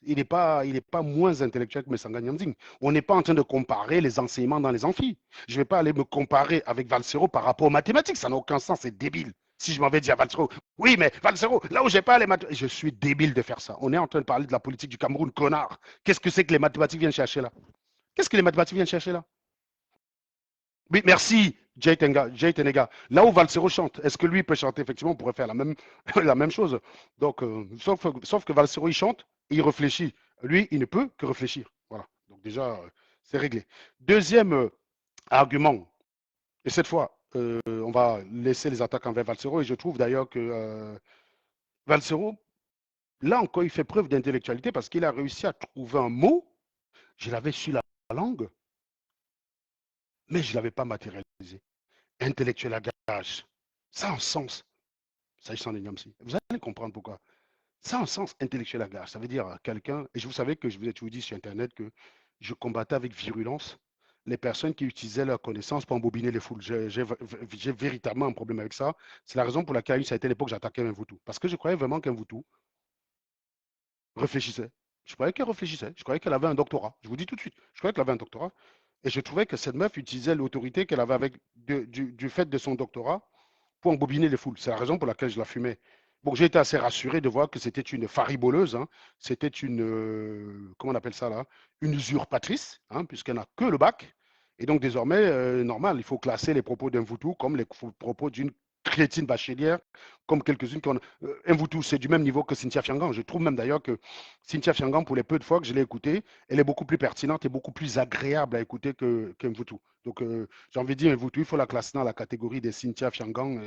Il est pas moins intellectuel que Messanga Nyamzing. On n'est pas en train de comparer les enseignements dans les amphis. Je ne vais pas aller me comparer avec Valsero par rapport aux mathématiques. Ça n'a aucun sens, c'est débile. Si je m'avais dit à Valsero, oui, mais Valsero, là où j'ai pas les mathématiques, je suis débile de faire ça. On est en train de parler de la politique du Cameroun, connard. Qu'est-ce que c'est que les mathématiques viennent chercher là? Qu'est-ce que les mathématiques viennent chercher là? Oui, merci, Jay Tenega. Là où Valsero chante, est-ce que lui peut chanter? Effectivement, on pourrait faire la même, la même chose. Donc, sauf que Valsero, il chante et il réfléchit. Lui, il ne peut que réfléchir. Voilà. Donc, déjà, c'est réglé. Deuxième argument, et cette fois, on va laisser les attaques envers Valsero. Et je trouve d'ailleurs que Valsero, là encore, il fait preuve d'intellectualité parce qu'il a réussi à trouver un mot. Je l'avais sur la langue, mais je ne l'avais pas matérialisé. Intellectuel à gage. Ça a un sens. S'agissant de Niamsi. Vous allez comprendre pourquoi. Ça a un sens intellectuel à gage. Ça veut dire quelqu'un, et vous savez que je vous ai toujours dit sur Internet que je combattais avec virulence les personnes qui utilisaient leur connaissance pour embobiner les foules. J'ai véritablement un problème avec ça. C'est la raison pour laquelle ça a été l'époque où j'attaquais Mvutu. Parce que je croyais vraiment qu'Mvutu réfléchissait. Je croyais qu'elle réfléchissait. Je croyais qu'elle avait un doctorat. Je vous dis tout de suite. Je croyais qu'elle avait un doctorat. Et je trouvais que cette meuf utilisait l'autorité qu'elle avait avec du fait de son doctorat pour embobiner les foules. C'est la raison pour laquelle je la fumais. Bon, j'ai été assez rassuré de voir que c'était une fariboleuse, hein. C'était une, comment on appelle ça là, une usurpatrice, hein, puisqu'elle n'a que le bac. Et donc désormais, normal, il faut classer les propos d'un Voutou comme les propos d'une crétine bachelière, comme quelques-unes qu'on... Un Voutou, c'est du même niveau que Cynthia Fiangan. Je trouve même d'ailleurs que Cynthia Fiangan, pour les peu de fois que je l'ai écoutée, elle est beaucoup plus pertinente et beaucoup plus agréable à écouter qu'un Voutou. Donc, j'ai envie de dire, Mvutu, il faut la classer dans la catégorie des Cynthia Fiangang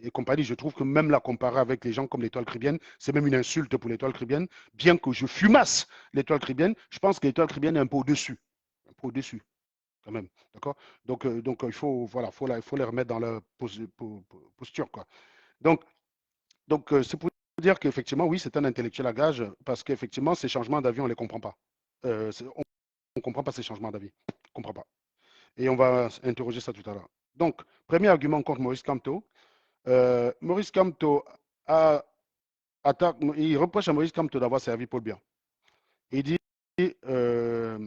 et compagnie. Je trouve que même la comparer avec les gens comme l'étoile cribienne, c'est même une insulte pour l'étoile cribienne. Bien que je fumasse l'étoile cribienne, je pense que l'étoile cribienne est un peu au-dessus. Un peu au-dessus, quand même. D'accord. Donc, il faut, voilà, il faut les remettre dans leur posture. Quoi. Donc, c'est pour dire qu'effectivement, oui, c'est un intellectuel à gage parce qu'effectivement, ces changements d'avis, on ne les comprend pas. On ne comprend pas ces changements d'avis. On ne comprend pas. Et on va interroger ça tout à l'heure. Donc, premier argument contre Maurice Kamto. Maurice Kamto il reproche à Maurice Kamto d'avoir servi Paul Biya. Il dit, euh,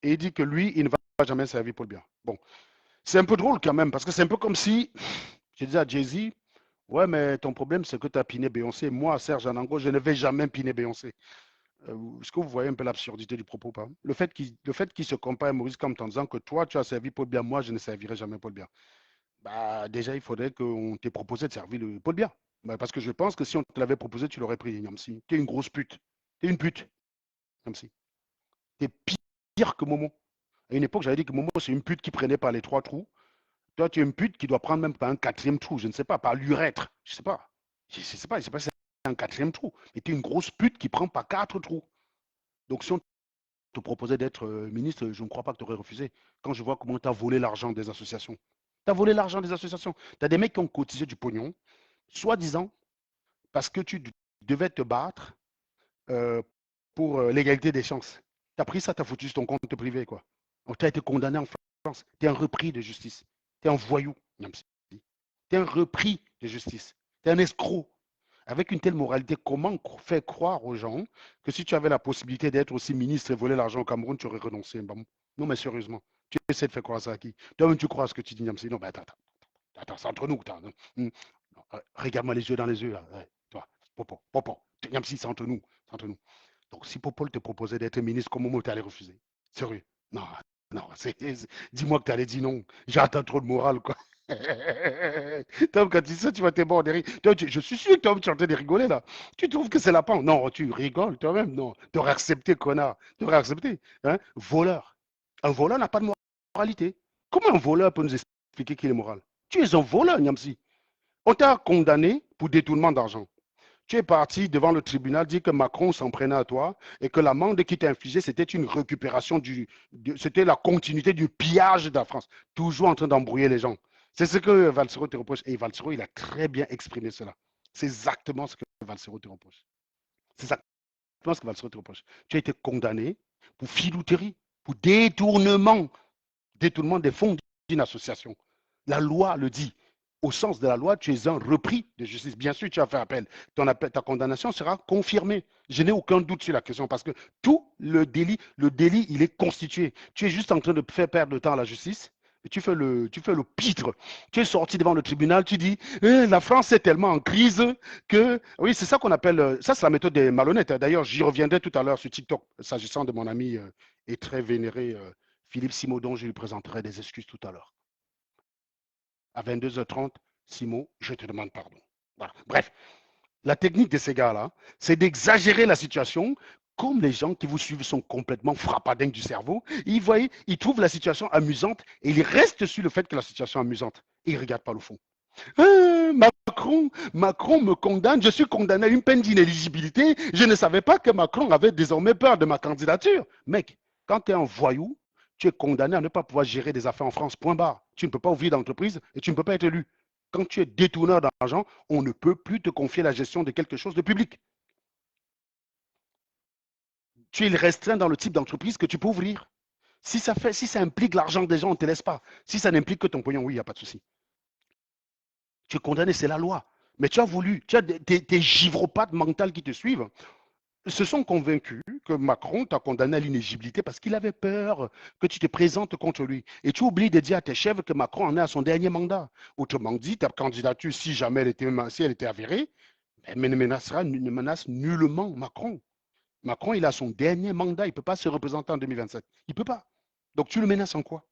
il dit que lui, il ne va jamais servir Paul Biya. Bon, c'est un peu drôle quand même, parce que c'est un peu comme si je disais à Jay-Z, ouais, mais ton problème, c'est que tu as piné Beyoncé. Moi, Serge Anango, je ne vais jamais piner Beyoncé. Est-ce que vous voyez un peu l'absurdité du propos pas? Le fait qu'il se compare à Maurice Kamto en disant que toi, tu as servi Paul Biya, moi, je ne servirai jamais Paul Biya. Bah, déjà, il faudrait qu'on t'ait proposé de servir le Paul Biya. Bah, parce que je pense que si on te l'avait proposé, tu l'aurais pris, Yamsi. T'es une grosse pute. T'es une pute, Yamsi. T'es pire que Momo. À une époque, j'avais dit que Momo, c'est une pute qui prenait par les trois trous. Toi, tu es une pute qui doit prendre même par un quatrième trou. Je ne sais pas, par l'urètre. Je ne sais pas. Je sais pas si c'est un quatrième trou. Mais tu es une grosse pute qui prend par quatre trous. Donc, si on te proposait d'être ministre, je ne crois pas que tu aurais refusé. Quand je vois comment tu as volé l'argent des associations. Tu as volé l'argent des associations. Tu as des mecs qui ont cotisé du pognon. soi-disant, parce que tu devais te battre euh, pour l'égalité des chances. Tu as pris ça, tu as foutu sur ton compte privé, quoi. Donc, tu as été condamné en France. Tu es un repris de justice. Tu es un voyou, même si. Tu es un repris de justice. Tu es un escroc. Avec une telle moralité, comment faire croire aux gens que si tu avais la possibilité d'être aussi ministre et voler l'argent au Cameroun, tu aurais renoncé? Non, mais sérieusement, tu essaies de faire croire ça à qui? Toi-même, tu crois à ce que tu dis, Niamsi? Non, mais attends, c'est entre nous. Regarde-moi les yeux dans les yeux, là. Ouais, toi, Popo, Popo. Niamsi, c'est entre nous. C'est entre nous. Donc, si Popol te proposait d'être ministre, comment tu allais refuser? Sérieux? Non, non, dis-moi que tu allais dire non. J'attends trop de morale, quoi. Tom, quand tu dis ça, tu vas te mordre de rire. Je suis sûr que Tom, tu es en train de rigoler, là. Tu trouves que c'est la pan? Non, tu rigoles toi-même. Non, tu aurais accepté, connard. Tu aurais accepté. Hein? Voleur. Un voleur n'a pas de moralité. Comment un voleur peut nous expliquer qu'il est moral? Tu es un voleur, Niamsi. On t'a condamné pour détournement d'argent. Tu es parti devant le tribunal dire que Macron s'en prenait à toi et que l'amende qui t'est infligée, c'était une récupération c'était la continuité du pillage de la France. Toujours en train d'embrouiller les gens. C'est ce que Valsero te reproche. Et Valsero, il a très bien exprimé cela. C'est exactement ce que Valsero te reproche. C'est exactement ce que Valsero te reproche. Tu as été condamné pour filouterie, pour détournement des fonds d'une association. La loi le dit. Au sens de la loi, tu es un repris de justice. Bien sûr, tu as fait appel. Ta condamnation sera confirmée. Je n'ai aucun doute sur la question parce que tout le délit, il est constitué. Tu es juste en train de faire perdre le temps à la justice. Et tu fais le pitre. Tu es sorti devant le tribunal, tu dis la France est tellement en crise que. Oui, c'est ça qu'on appelle. Ça, c'est la méthode des malhonnêtes. D'ailleurs, j'y reviendrai tout à l'heure sur TikTok, s'agissant de mon ami et très vénéré Philippe Simon, je lui présenterai des excuses tout à l'heure. À 22h30, Simon, je te demande pardon. Voilà. Bref, la technique de ces gars-là, c'est d'exagérer la situation. Comme les gens qui vous suivent sont complètement frappadingues du cerveau, ils trouvent la situation amusante et ils restent sur le fait que la situation est amusante. Et ils ne regardent pas le fond. Macron me condamne, je suis condamné à une peine d'inéligibilité. Je ne savais pas que Macron avait désormais peur de ma candidature. Mec, quand tu es un voyou, tu es condamné à ne pas pouvoir gérer des affaires en France. Point barre. Tu ne peux pas ouvrir d'entreprise et tu ne peux pas être élu. Quand tu es détourneur d'argent, on ne peut plus te confier la gestion de quelque chose de public. Tu es restreint dans le type d'entreprise que tu peux ouvrir. Si ça implique l'argent des gens, on ne te laisse pas. Si ça n'implique que ton pognon, oui, il n'y a pas de souci. Tu es condamné, c'est la loi. Mais tu as voulu, tu as tes givropathes mentales qui te suivent, se sont convaincus que Macron t'a condamné à l'inéligibilité parce qu'il avait peur que tu te présentes contre lui. Et tu oublies de dire à tes chefs que Macron en est à son dernier mandat. Autrement dit, ta candidature, si jamais si elle était avérée, mais ne menace nullement Macron. Macron, il a son dernier mandat, il ne peut pas se représenter en 2027. Il ne peut pas. Donc tu le menaces en quoi?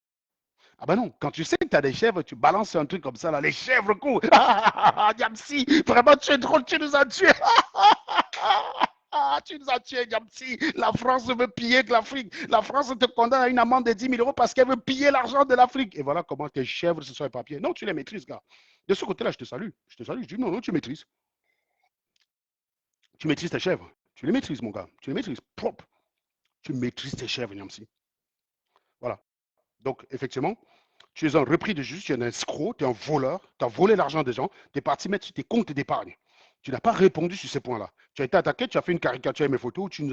Ah ben non, quand tu sais que tu as des chèvres, tu balances un truc comme ça, là, les chèvres courent. Diamsi, vraiment, tu es drôle, tu nous as tués. Tu nous as tués, Diamsi. La France veut piller de l'Afrique. La France te condamne à une amende de 10 000 euros parce qu'elle veut piller l'argent de l'Afrique. Et voilà comment tes chèvres se sont éparpillés. Non, tu les maîtrises, gars. De ce côté-là, je te salue. Je te salue. Je dis non, non, tu maîtrises. Tu maîtrises tes chèvres. Tu les maîtrises, mon gars. Tu les maîtrises propre. Tu maîtrises tes chèvres, Niamsi. Voilà. Donc, effectivement, tu es un repris de justice, tu es un escroc, tu es un voleur, tu as volé l'argent des gens, tu es parti mettre sur tes comptes d'épargne. Tu n'as pas répondu sur ces points-là. Tu as été attaqué, tu as fait une caricature à mes photos, tu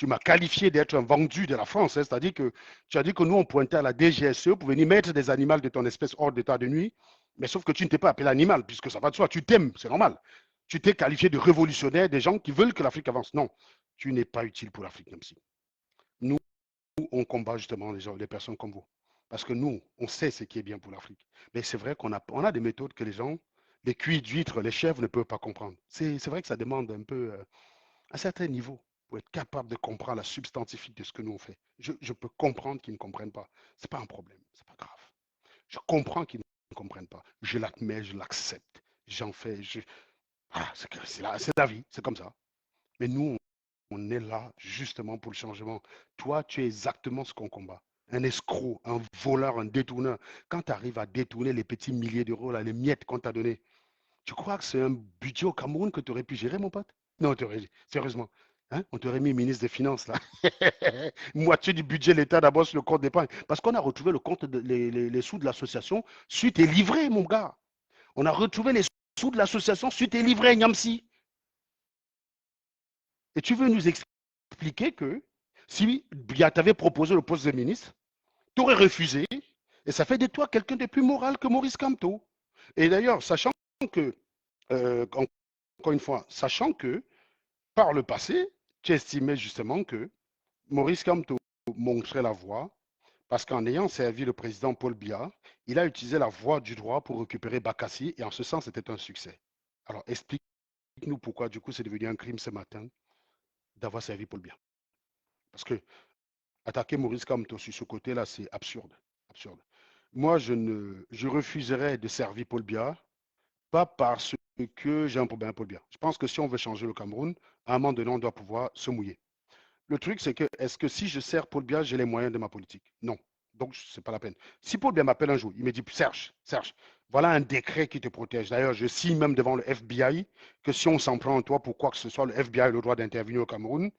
m'as qualifié d'être un vendu de la France. Hein, c'est-à-dire que tu as dit que nous, on pointait à la DGSE pour venir mettre des animaux de ton espèce hors d'état de nuit. Mais sauf que tu ne t'es pas appelé animal, puisque ça va de soi. Tu t'aimes, c'est normal. Tu t'es qualifié de révolutionnaire, des gens qui veulent que l'Afrique avance. Non, tu n'es pas utile pour l'Afrique, même si. Nous, on combat justement les personnes comme vous. Parce que nous, on sait ce qui est bien pour l'Afrique. Mais c'est vrai qu'on a des méthodes que les gens, les cuits d'huîtres, les chèvres ne peuvent pas comprendre. C'est vrai que ça demande un peu un certain niveau pour être capable de comprendre la substantifique de ce que nous on fait. Je peux comprendre qu'ils ne comprennent pas. Ce n'est pas un problème, c'est pas grave. Je comprends qu'ils ne comprennent pas. Je l'admets, je l'accepte. J'en fais. Ah, c'est la vie, c'est comme ça. Mais nous, on est là justement pour le changement. Toi, tu es exactement ce qu'on combat. Un escroc, un voleur, un détourneur. Quand tu arrives à détourner les petits milliers d'euros, là, les miettes qu'on t'a donné, tu crois que c'est un budget au Cameroun que tu aurais pu gérer, mon pote? Non, sérieusement. Hein? On t'aurait mis ministre des Finances, là. Moitié du budget de l'État d'abord sur le compte d'épargne. Parce qu'on a retrouvé le compte les sous de l'association suite et livré, mon gars. On a retrouvé les dessous de l'association, tu t'es livré à Niamsi. Et tu veux nous expliquer que si Biya t'avait proposé le poste de ministre, tu aurais refusé, et ça fait de toi quelqu'un de plus moral que Maurice Kamto. Et d'ailleurs, sachant que, encore une fois, sachant que par le passé, tu estimais justement que Maurice Kamto montrait la voie, parce qu'en ayant servi le président Paul Biya, il a utilisé la voie du droit pour récupérer Bakassi, et en ce sens, c'était un succès. Alors, explique-nous pourquoi, du coup, c'est devenu un crime ce matin d'avoir servi Paul Biya. Parce que attaquer Maurice Kamto sur ce côté-là, c'est absurde. Absurde. Moi, je refuserais de servir Paul Biya, pas parce que j'ai un problème avec Paul Biya. Je pense que si on veut changer le Cameroun, à un moment donné, on doit pouvoir se mouiller. Le truc, c'est que, est-ce que si je sers Paul Biya, j'ai les moyens de ma politique? Non. Donc, c'est pas la peine. Si Paul Biya m'appelle un jour, il me dit, Serge, voilà un décret qui te protège. D'ailleurs, je signe même devant le FBI que si on s'en prend en toi pour quoi que ce soit, le FBI a le droit d'intervenir au Cameroun.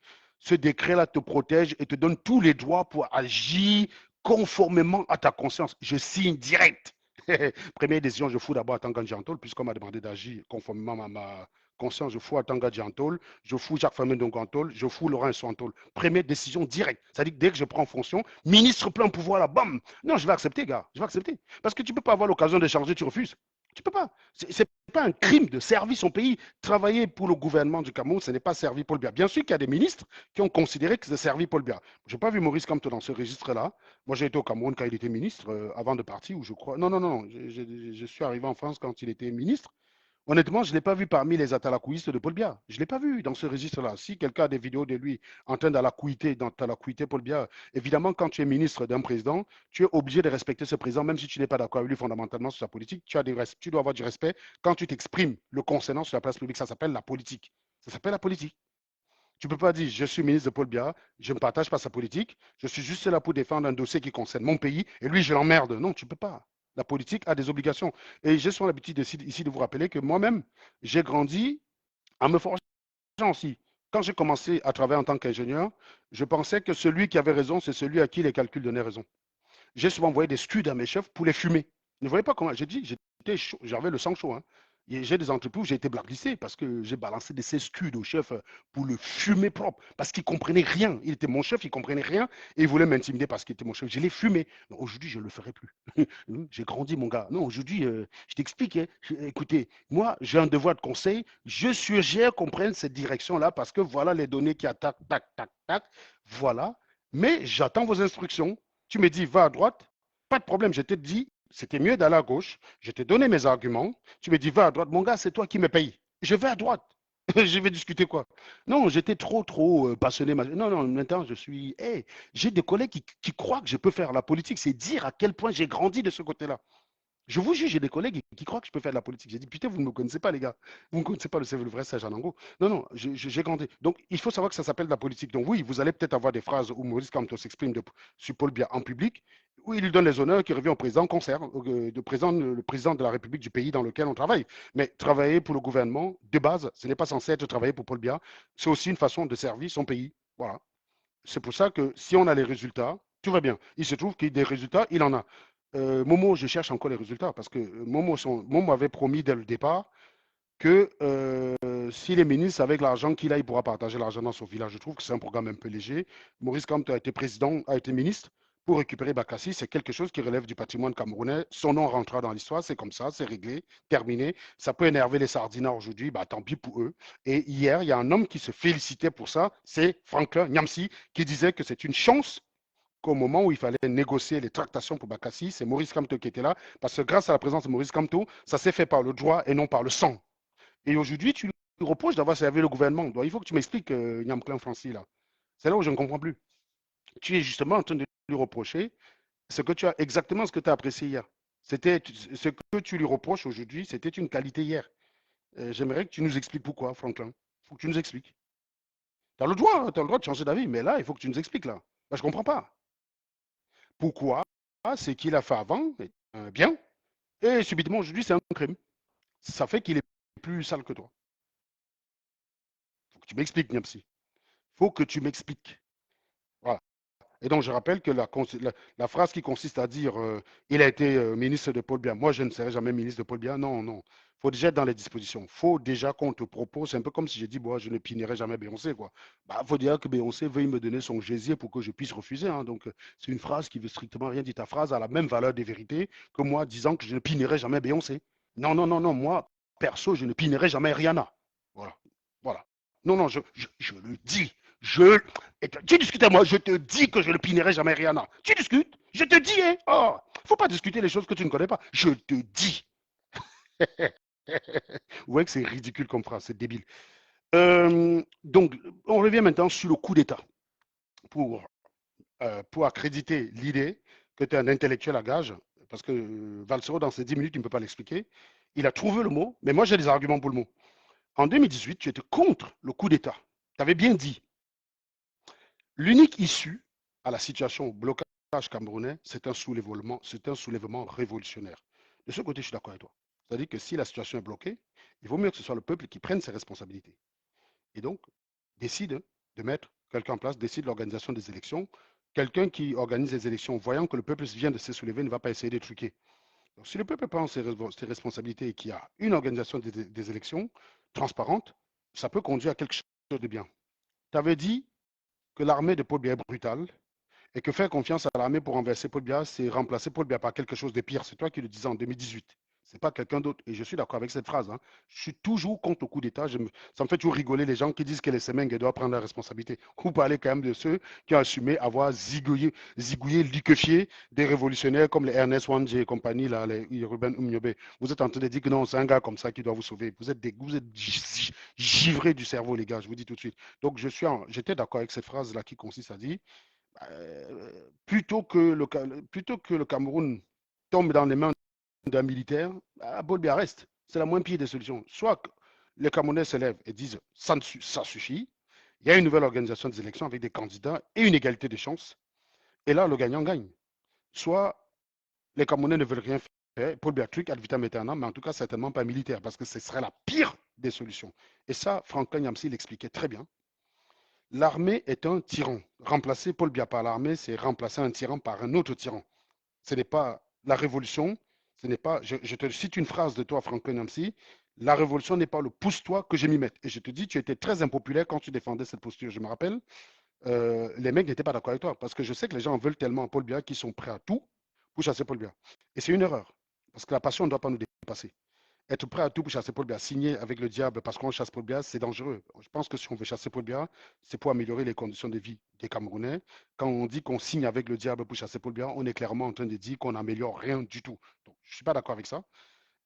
Ce décret-là te protège et te donne tous les droits pour agir conformément à ta conscience. Je signe direct. Première décision, je fous d'abord à Tangan Giantol, puisqu'on m'a demandé d'agir conformément à ma conscience. Je fous à Tanga Giantol, je fous Jacques Famin Dongantol, je fous Laurent Soantol. Première décision directe. C'est-à-dire que dès que je prends fonction, ministre plein pouvoir là, bam. Non, je vais accepter, gars. Je vais accepter. Parce que tu ne peux pas avoir l'occasion d'échanger, tu refuses. Tu ne peux pas. Ce n'est pas un crime de servir son pays. Travailler pour le gouvernement du Cameroun, ce n'est pas servir Paul Biya. Bien sûr qu'il y a des ministres qui ont considéré que c'est servir Paul Biya. Je n'ai pas vu Maurice Kamto dans ce registre-là. Moi, j'ai été au Cameroun quand il était ministre, avant de partir, où je crois. Non, non, non. Je suis arrivé en France quand il était ministre. Honnêtement, je ne l'ai pas vu parmi les atalakouistes de Paul Biya. Je ne l'ai pas vu dans ce registre-là. Si quelqu'un a des vidéos de lui en train d'alakouiter, Paul Biya, évidemment, quand tu es ministre d'un président, tu es obligé de respecter ce président, même si tu n'es pas d'accord avec lui fondamentalement sur sa politique. Tu dois avoir du respect quand tu t'exprimes le concernant sur la place publique. Ça s'appelle la politique. Ça s'appelle la politique. Tu ne peux pas dire, je suis ministre de Paul Biya, je ne partage pas sa politique, je suis juste là pour défendre un dossier qui concerne mon pays, et lui, je l'emmerde. Non, tu ne peux pas. La politique a des obligations. Et j'ai souvent l'habitude ici de vous rappeler que moi-même, j'ai grandi en me forgeant aussi. Quand j'ai commencé à travailler en tant qu'ingénieur, je pensais que celui qui avait raison, c'est celui à qui les calculs donnaient raison. J'ai souvent envoyé des scuds à mes chefs pour les fumer. Ne voyez pas comment. J'ai dit, j'avais le sang chaud. Hein. J'ai des entreprises où j'ai été blacklisté parce que j'ai balancé des scuds au chef pour le fumer propre. Parce qu'il ne comprenait rien. Il était mon chef, il ne comprenait rien et il voulait m'intimider parce qu'il était mon chef. Je l'ai fumé. Aujourd'hui, je ne le ferai plus. J'ai grandi, mon gars. Non, aujourd'hui, je t'explique. Hein. Écoutez, moi, j'ai un devoir de conseil. Je suggère qu'on prenne cette direction-là parce que voilà les données qui attaquent, tac, tac, tac. Voilà. Mais j'attends vos instructions. Tu me dis, va à droite, pas de problème. Je te dis, c'était mieux d'aller à gauche. Je t'ai donné mes arguments. Tu me dis, va à droite. Mon gars, c'est toi qui me payes. Je vais à droite. Je vais discuter quoi? Non, j'étais trop passionné. Non, non, maintenant, je suis. Hey, j'ai des collègues qui croient que je peux faire la politique. C'est dire à quel point j'ai grandi de ce côté-là. Je vous juge, j'ai des collègues qui croient que je peux faire de la politique. J'ai dit, putain, vous ne me connaissez pas, les gars. Vous ne connaissez pas le vrai Serge Anango. Non, non, j'ai grandi. Donc, il faut savoir que ça s'appelle de la politique. Donc, oui, vous allez peut-être avoir des phrases où Maurice Kamto s'exprime sur Paul Biya en public, où il lui donne les honneurs qui reviennent au président concert, le président de la République du pays dans lequel on travaille. Mais travailler pour le gouvernement, de base, ce n'est pas censé être travailler pour Paul Biya. C'est aussi une façon de servir son pays. Voilà. C'est pour ça que si on a les résultats, tout va bien. Il se trouve qu'il y a des résultats, il en a. Momo, je cherche encore les résultats parce que Momo avait promis dès le départ que s'il est ministre, avec l'argent qu'il a, il pourra partager l'argent dans son village. Je trouve que c'est un programme un peu léger. Maurice Kamto a été président, a été ministre pour récupérer Bakassi. C'est quelque chose qui relève du patrimoine camerounais. Son nom rentrera dans l'histoire, c'est comme ça, c'est réglé, terminé. Ça peut énerver les sardinards aujourd'hui, bah, tant pis pour eux. Et hier, il y a un homme qui se félicitait pour ça, c'est Franklin Nyamsi, qui disait que c'est une chance qu'au moment où il fallait négocier les tractations pour Bakassi, c'est Maurice Kamto qui était là, parce que grâce à la présence de Maurice Kamto, ça s'est fait par le droit et non par le sang. Et aujourd'hui, tu lui reproches d'avoir servi le gouvernement. Donc, il faut que tu m'expliques, Nyamclin Francis, là. C'est là où je ne comprends plus. Tu es justement en train de lui reprocher ce que tu as exactement ce que tu as apprécié hier. C'était ce que tu lui reproches aujourd'hui, c'était une qualité hier. J'aimerais que tu nous expliques pourquoi, Franklin. Il faut que tu nous expliques. Tu as le droit, hein, tu as le droit de changer d'avis, mais là, il faut que tu nous expliques là. Là, je ne comprends pas. Pourquoi ce qu'il a fait avant est bien et subitement aujourd'hui c'est un crime. Ça fait qu'il est plus sale que toi. Il faut que tu m'expliques, Niamsi. Il faut que tu m'expliques. Voilà. Et donc, je rappelle que la phrase qui consiste à dire il a été ministre de Paul Biya. Moi, je ne serai jamais ministre de Paul Biya. Non, non. Il faut déjà être dans les dispositions. Il faut déjà qu'on te propose. C'est un peu comme si j'ai dit, bon, je ne pinerai jamais Beyoncé, quoi. Bah, faut dire que Beyoncé veuille me donner son gésier pour que je puisse refuser, hein. Donc, c'est une phrase qui veut strictement rien dire. Ta phrase a la même valeur de vérité que moi disant que je ne pinerai jamais Beyoncé. Non, non, non, non. Moi, perso, je ne pinerai jamais Rihanna. Voilà. Voilà. Non, non, je le dis. Je tu discutes à moi, je te dis que je ne pinerai jamais Rihanna. Tu discutes, je te dis, hein. Oh, faut pas discuter les choses que tu ne connais pas. Je te dis. Vous voyez que c'est ridicule comme phrase, c'est débile. Donc, on revient maintenant sur le coup d'État pour accréditer l'idée que tu es un intellectuel à gage, parce que Valsero, dans ces 10 minutes, il ne peut pas l'expliquer. Il a trouvé le mot, mais moi, j'ai des arguments pour le mot. En 2018, tu étais contre le coup d'État. Tu avais bien dit. L'unique issue à la situation blocage camerounais, c'est un soulèvement révolutionnaire. De ce côté, je suis d'accord avec toi. C'est-à-dire que si la situation est bloquée, il vaut mieux que ce soit le peuple qui prenne ses responsabilités. Et donc, décide de mettre quelqu'un en place, décide l'organisation des élections. Quelqu'un qui organise les élections, voyant que le peuple vient de se soulever, ne va pas essayer de truquer. Donc, si le peuple prend ses responsabilités et qu'il y a une organisation des élections transparente, ça peut conduire à quelque chose de bien. Tu avais dit que l'armée de Paul Biya est brutale et que faire confiance à l'armée pour renverser Paul Biya, c'est remplacer Paul Biya par quelque chose de pire. C'est toi qui le disais en 2018. C'est pas quelqu'un d'autre. Et je suis d'accord avec cette phrase, hein. Je suis toujours contre le coup d'État. Ça me fait toujours rigoler les gens qui disent que les Semengs doivent prendre la responsabilité. Vous parlez quand même de ceux qui ont assumé avoir zigouillé, liquéfié des révolutionnaires comme les Ernest Wandje et compagnie, là, les Ruben Umniobe. Vous êtes en train de dire que non, c'est un gars comme ça qui doit vous sauver. Vous êtes givrés du cerveau, les gars, je vous dis tout de suite. Donc, j'étais d'accord avec cette phrase-là qui consiste à dire plutôt que le Cameroun tombe dans les mains d'un militaire, Paul Biya reste. C'est la moins pire des solutions. Soit les Camerounais se lèvent et disent ça suffit, il y a une nouvelle organisation des élections avec des candidats et une égalité des chances, et là, le gagnant gagne. Soit les Camerounais ne veulent rien faire, Paul Biya truc ad vitam aeternam, mais en tout cas, certainement pas militaire, parce que ce serait la pire des solutions. Et ça, Franklin Yamsi l'expliquait très bien. L'armée est un tyran. Remplacer Paul Biya par l'armée, c'est remplacer un tyran par un autre tyran. Ce n'est pas la révolution, ce n'est pas, je te cite une phrase de toi, Franklin Namsi, la révolution n'est pas le pousse-toi que je m'y mette. Et je te dis, tu étais très impopulaire quand tu défendais cette posture. Je me rappelle, les mecs n'étaient pas d'accord avec toi parce que je sais que les gens veulent tellement Paul Biya qu'ils sont prêts à tout pour chasser Paul Biya. Et c'est une erreur parce que la passion ne doit pas nous dépasser. Être prêt à tout pour chasser Paul Biya, signer avec le diable parce qu'on chasse Paul Biya, c'est dangereux. Je pense que si on veut chasser Paul Biya, c'est pour améliorer les conditions de vie des Camerounais. Quand on dit qu'on signe avec le diable pour chasser Paul Biya, on est clairement en train de dire qu'on n'améliore rien du tout. Donc, je ne suis pas d'accord avec ça.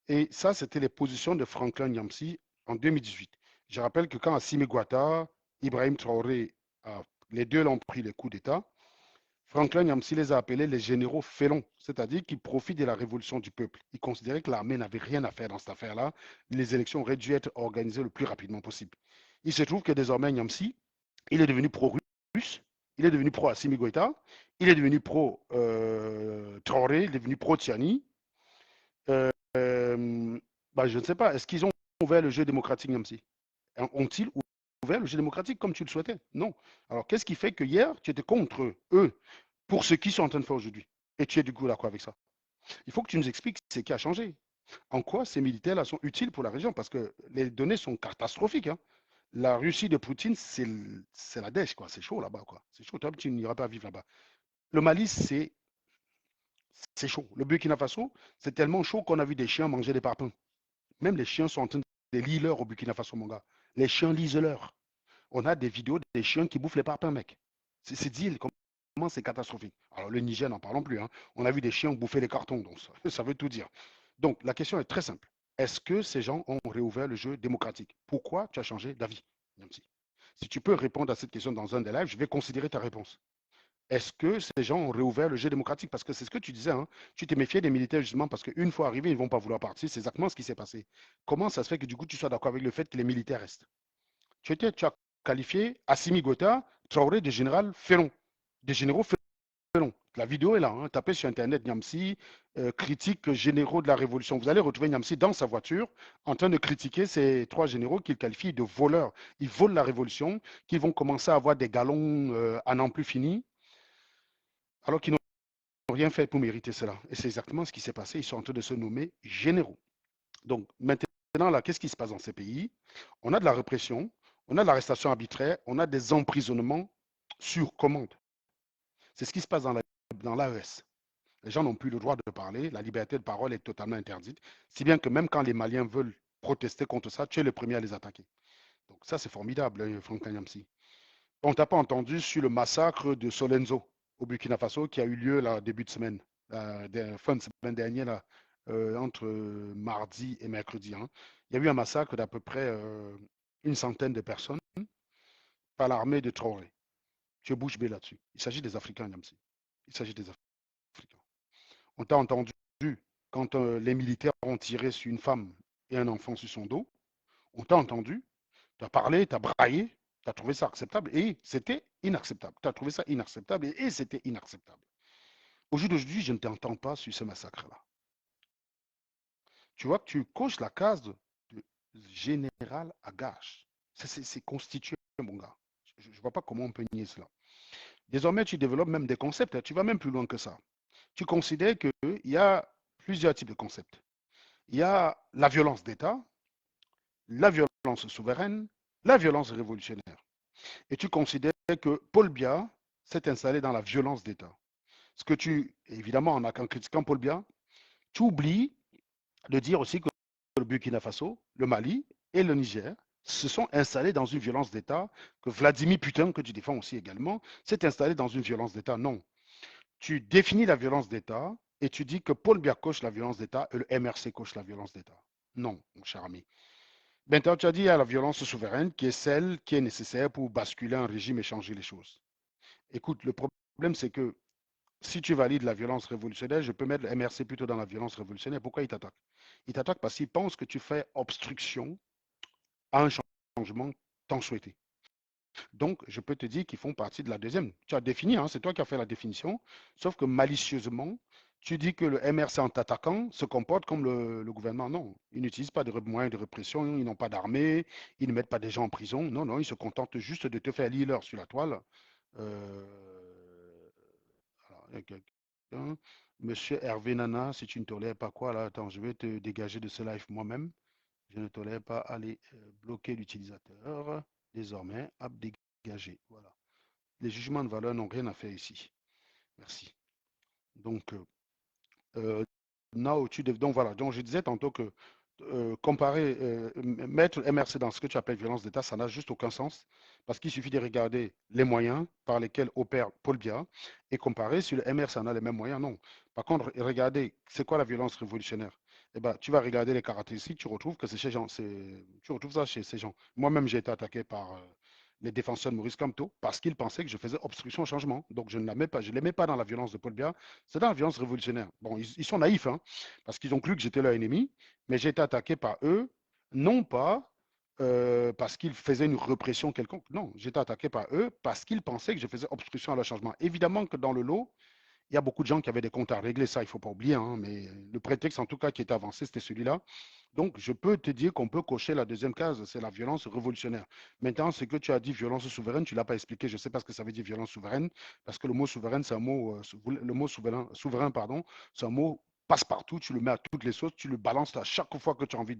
Et ça, c'était les positions de Franklin Nyamsi en 2018. Je rappelle que quand Assimi Goïta, Ibrahim Traoré, les deux l'ont pris les coups d'État, Franklin Yamsi les a appelés les généraux félons, c'est-à-dire qu'ils profitent de la révolution du peuple. Ils considéraient que l'armée n'avait rien à faire dans cette affaire-là. Les élections auraient dû être organisées le plus rapidement possible. Il se trouve que désormais, Yamsi, il est devenu pro-russe, il est devenu pro-Assimi Goïta, il est devenu pro-Traoré, il est devenu pro-Tiani. Bah, je ne sais pas, est-ce qu'ils ont ouvert le jeu démocratique, Yamsi? Ont-ils ouvert le jeu démocratique comme tu le souhaitais? Non. Alors, qu'est-ce qui fait que hier, tu étais contre eux pour ce qu'ils sont en train de faire aujourd'hui? Et tu es du coup d'accord avec ça? Il faut que tu nous expliques ce qui a changé. En quoi ces militaires-là sont utiles pour la région? Parce que les données sont catastrophiques, hein. La Russie de Poutine, c'est la dèche, quoi. C'est chaud là-bas, quoi. C'est chaud. Toi, tu n'iras pas vivre là-bas. Le Mali, c'est chaud. Le Burkina Faso, c'est tellement chaud qu'on a vu des chiens manger des parpaings. Même les chiens sont en train de lire leur au Burkina Faso, mon gars. Les chiens lisent leur. On a des vidéos des chiens qui bouffent les parpaings, mec. C'est dit comment c'est catastrophique. Alors le Niger, n'en parlons plus, hein. On a vu des chiens bouffer les cartons, donc ça veut tout dire. Donc la question est très simple. Est-ce que ces gens ont réouvert le jeu démocratique? Pourquoi tu as changé d'avis? Si tu peux répondre à cette question dans un des lives, je vais considérer ta réponse. Est-ce que ces gens ont réouvert le jeu démocratique? Parce que c'est ce que tu disais, hein. Tu t'es méfié des militaires justement parce qu'une fois arrivés, ils ne vont pas vouloir partir. C'est exactement ce qui s'est passé. Comment ça se fait que du coup tu sois d'accord avec le fait que les militaires restent? Tu as qualifié Assimi Goïta, Traoré de général Félon, de généraux Félon. La vidéo est là, hein. Tapez sur Internet Niamsi, critique généraux de la Révolution. Vous allez retrouver Niamsi dans sa voiture en train de critiquer ces trois généraux qu'il qualifie de voleurs. Ils volent la Révolution, qu'ils vont commencer à avoir des galons à n'en plus finir. alors qu'ils n'ont rien fait pour mériter cela. Et c'est exactement ce qui s'est passé. Ils sont en train de se nommer généraux. Donc maintenant, là, qu'est-ce qui se passe dans ces pays? On a de la répression, on a de l'arrestation arbitraire, on a des emprisonnements sur commande. C'est ce qui se passe dans l'AES. Les gens n'ont plus le droit de parler, la liberté de parole est totalement interdite, si bien que même quand les Maliens veulent protester contre ça, tu es le premier à les attaquer. Donc ça, c'est formidable, Franck Kanyamsi. On t'a pas entendu sur le massacre de Solenzo au Burkina Faso qui a eu lieu là, début de semaine, fin de semaine dernière, là, entre mardi et mercredi. Hein. Il y a eu un massacre d'à peu près une centaine de personnes par l'armée de Traoré. Tu es bouche bée là-dessus. Il s'agit des Africains, Yamsi. Il s'agit des Africains. On t'a entendu quand les militaires ont tiré sur une femme et un enfant sur son dos. On t'a entendu, tu as parlé, tu as braillé, tu as trouvé ça acceptable et c'était inacceptable. Tu as trouvé ça inacceptable et c'était inacceptable. Au jour d'aujourd'hui, je ne t'entends pas sur ce massacre-là. Tu vois que tu coches la case de général à gage. C'est constitué, mon gars. Je ne vois pas comment on peut nier cela. Désormais, tu développes même des concepts. Tu vas même plus loin que ça. Tu considères qu'il y a plusieurs types de concepts. Il y a la violence d'État, la violence souveraine, la violence révolutionnaire. Et tu considères que Paul Biya s'est installé dans la violence d'État. Ce que tu, évidemment, en critiquant Paul Biya, tu oublies de dire aussi que le Burkina Faso, le Mali et le Niger se sont installés dans une violence d'État, que Vladimir Putin, que tu défends aussi également, s'est installé dans une violence d'État. Non. Tu définis la violence d'État et tu dis que Paul Biya coche la violence d'État et le MRC coche la violence d'État. Non, mon cher ami. Maintenant, tu as dit qu'il y a la violence souveraine qui est celle qui est nécessaire pour basculer un régime et changer les choses. Écoute, le problème, c'est que si tu valides la violence révolutionnaire, je peux mettre le MRC plutôt dans la violence révolutionnaire. Pourquoi il t'attaque? Il t'attaque parce qu'il pense que tu fais obstruction à un changement tant souhaité. Donc, je peux te dire qu'ils font partie de la deuxième. Tu as défini, hein, c'est toi qui as fait la définition, sauf que malicieusement, tu dis que le MRC en t'attaquant se comporte comme le gouvernement. Non, ils n'utilisent pas de moyens de répression, ils n'ont pas d'armée, ils ne mettent pas des gens en prison. Non, non, ils se contentent juste de te faire lire sur la toile. Euh, alors, Monsieur Hervé Nana, si tu ne tolères pas quoi, là, attends, je vais te dégager de ce live moi-même. Je ne tolère pas aller bloquer l'utilisateur. Désormais, app dégagé. Voilà. Les jugements de valeur n'ont rien à faire ici. Merci. Donc, donc voilà. Donc, je disais tantôt que comparer, mettre MRC dans ce que tu appelles violence d'État, ça n'a juste aucun sens. Parce qu'il suffit de regarder les moyens par lesquels opère Paul Biya et comparer si le MRC en a les mêmes moyens. Non. Par contre, regardez, c'est quoi la violence révolutionnaire? Eh ben, tu vas regarder les caractéristiques, tu retrouves que c'est chez gens, tu retrouves ça chez ces gens. Moi-même, j'ai été attaqué par les défenseurs de Maurice Kamto parce qu'ils pensaient que je faisais obstruction au changement. Donc, je ne la mets pas, je ne les mets pas dans la violence de Paul Biya, c'est dans la violence révolutionnaire. Bon, ils sont naïfs, hein, parce qu'ils ont cru que j'étais leur ennemi, mais j'ai été attaqué par eux, non pas parce qu'ils faisaient une répression quelconque. Non, j'ai été attaqué par eux parce qu'ils pensaient que je faisais obstruction à leur changement. Évidemment que dans le lot, il y a beaucoup de gens qui avaient des comptes à régler, ça, il ne faut pas oublier, hein, mais le prétexte, en tout cas, qui était avancé, c'était celui-là. Donc, je peux te dire qu'on peut cocher la deuxième case, c'est la violence révolutionnaire. Maintenant, ce que tu as dit, violence souveraine, tu ne l'as pas expliqué. Je ne sais pas ce que ça veut dire, violence souveraine, parce que le mot souveraine, c'est un mot, le mot souverain, pardon, c'est un mot passe-partout, tu le mets à toutes les sauces, tu le balances à chaque fois que tu as envie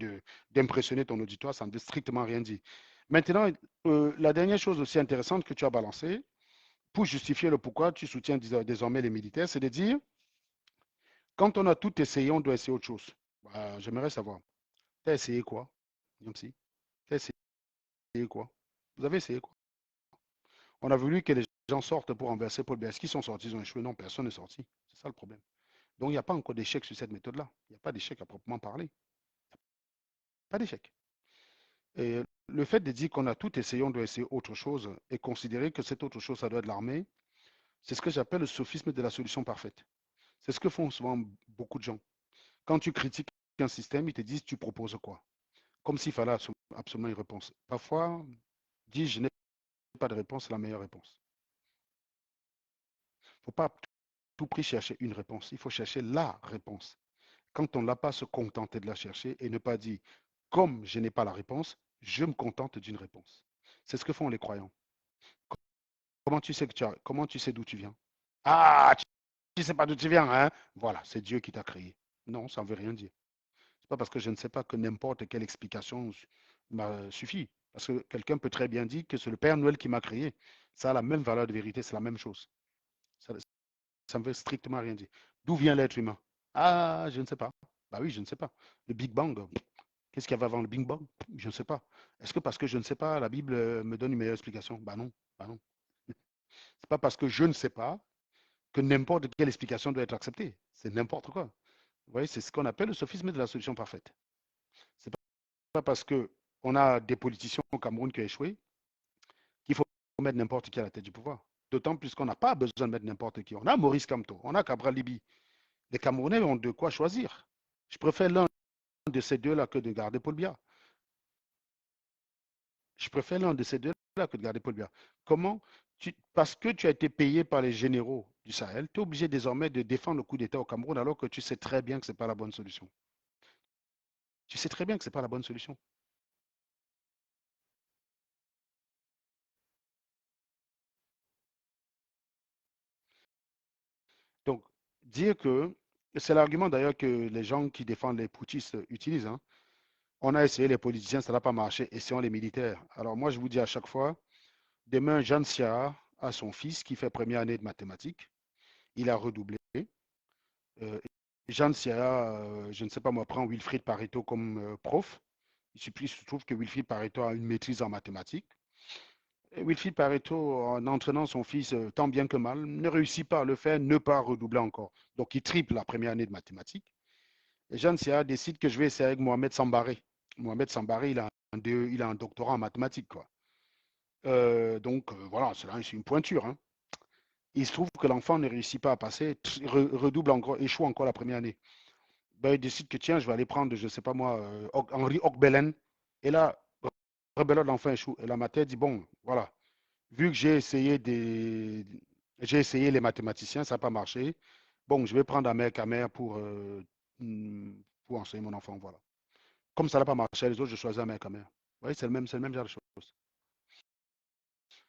d'impressionner ton auditoire, ça ne veut strictement rien dire. Maintenant, la dernière chose aussi intéressante que tu as balancée, pour justifier le pourquoi tu soutiens désormais les militaires, c'est de dire, quand on a tout essayé, on doit essayer autre chose. Bah, j'aimerais savoir, tu as essayé quoi? Tu as essayé quoi? Vous avez essayé quoi? On a voulu que les gens sortent pour renverser Paul Biya. Est-ce qu'ils sont sortis? Ils ont échoué? Non, personne n'est sorti. C'est ça le problème. Donc, il n'y a pas encore d'échec sur cette méthode-là. Il n'y a pas d'échec à proprement parler. Pas d'échec. Et le fait de dire qu'on a tout essayé, on doit essayer autre chose et considérer que cette autre chose, ça doit être l'armée, c'est ce que j'appelle le sophisme de la solution parfaite. C'est ce que font souvent beaucoup de gens. Quand tu critiques un système, ils te disent tu proposes quoi? Comme s'il fallait absolument une réponse. Parfois, dire je n'ai pas de réponse, c'est la meilleure réponse. Il ne faut pas à tout prix chercher une réponse, il faut chercher la réponse. Quand on ne l'a pas, se contenter de la chercher et ne pas dire comme je n'ai pas la réponse, je me contente d'une réponse. C'est ce que font les croyants. Comment tu sais d'où tu viens? Ah, tu ne sais pas d'où tu viens, hein? Voilà, c'est Dieu qui t'a créé. Non, ça ne veut rien dire. C'est pas parce que je ne sais pas que n'importe quelle explication suffit. Parce que quelqu'un peut très bien dire que c'est le Père Noël qui m'a créé. Ça a la même valeur de vérité, c'est la même chose. Ça ne veut strictement rien dire. D'où vient l'être humain? Ah, je ne sais pas. Bah oui, je ne sais pas. Le Big Bang, qu'est-ce qu'il y avait avant le Big Bang? Je ne sais pas. Est-ce que parce que je ne sais pas, la Bible me donne une meilleure explication? Bah non, bah non. C'est pas parce que je ne sais pas que n'importe quelle explication doit être acceptée. C'est n'importe quoi. Vous voyez, c'est ce qu'on appelle le sophisme de la solution parfaite. C'est pas parce que on a des politiciens au Cameroun qui ont échoué qu'il faut mettre n'importe qui à la tête du pouvoir. D'autant plus qu'on n'a pas besoin de mettre n'importe qui. On a Maurice Kamto, on a Cabral Libi. Les Camerounais ont de quoi choisir. Je préfère l'un de ces deux-là que de garder Paul Biya. Je préfère l'un de ces deux-là que de garder Paul Biya. Comment parce que tu as été payé par les généraux du Sahel, tu es obligé désormais de défendre le coup d'État au Cameroun alors que tu sais très bien que ce n'est pas la bonne solution. Tu sais très bien que ce n'est pas la bonne solution. Donc, dire que, c'est l'argument d'ailleurs que les gens qui défendent les putschistes utilisent, hein. On a essayé les politiciens, ça n'a pas marché, essayons les militaires. Alors moi, je vous dis à chaque fois, demain, Jean Sia a son fils qui fait première année de mathématiques. Il a redoublé. Euh, Jean Sia, je ne sais pas moi, prend Wilfried Pareto comme prof. Il se trouve que Wilfried Pareto a une maîtrise en mathématiques. Et Wilfried Pareto, en entraînant son fils tant bien que mal, ne réussit pas à le faire, ne pas redoubler encore. Donc il triple la première année de mathématiques. Et Jean Sia décide que je vais essayer avec Mohamed Sambaré. Mohamed Sambaré, il a un doctorat en mathématiques, quoi. Donc voilà, c'est une pointure, hein. Il se trouve que l'enfant ne réussit pas à passer, redouble encore, échoue encore la première année. Ben, il décide que tiens, je vais aller prendre, je ne sais pas moi, Henri Ogbelen. Et là, rebelote, l'enfant échoue. Et la matière dit, bon, voilà, vu que j'ai essayé les mathématiciens, ça n'a pas marché. Bon, je vais prendre Ahmed Kamer pour enseigner mon enfant, voilà. Comme ça n'a pas marché, les autres, je choisis Ahmed Kamer. Vous voyez, c'est le même genre de choses.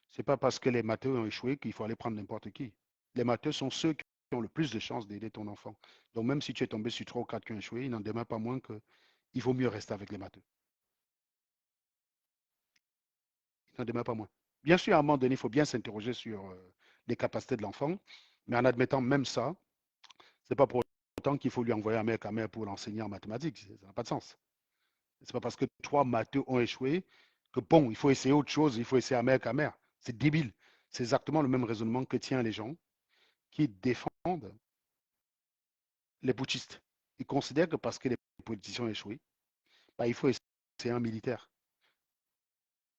C'est pas parce que les matheux ont échoué qu'il faut aller prendre n'importe qui. Les matheux sont ceux qui ont le plus de chances d'aider ton enfant. Donc même si tu es tombé sur 3 ou 4 qui ont échoué, il n'en demeure pas moins qu'il vaut mieux rester avec les matheux. Il n'en demeure pas moins. Bien sûr, à un moment donné, il faut bien s'interroger sur les capacités de l'enfant, mais en admettant même ça, c'est pas pour autant qu'il faut lui envoyer un mec à mère pour l'enseigner en mathématiques. Ça n'a pas de sens. C'est pas parce que 3 matheux ont échoué que bon, il faut essayer autre chose, il faut essayer un mec à mère. C'est débile. C'est exactement le même raisonnement que tient les gens qui défendent les putschistes. Ils considèrent que parce que les politiciens ont échoué, bah, il faut essayer un militaire.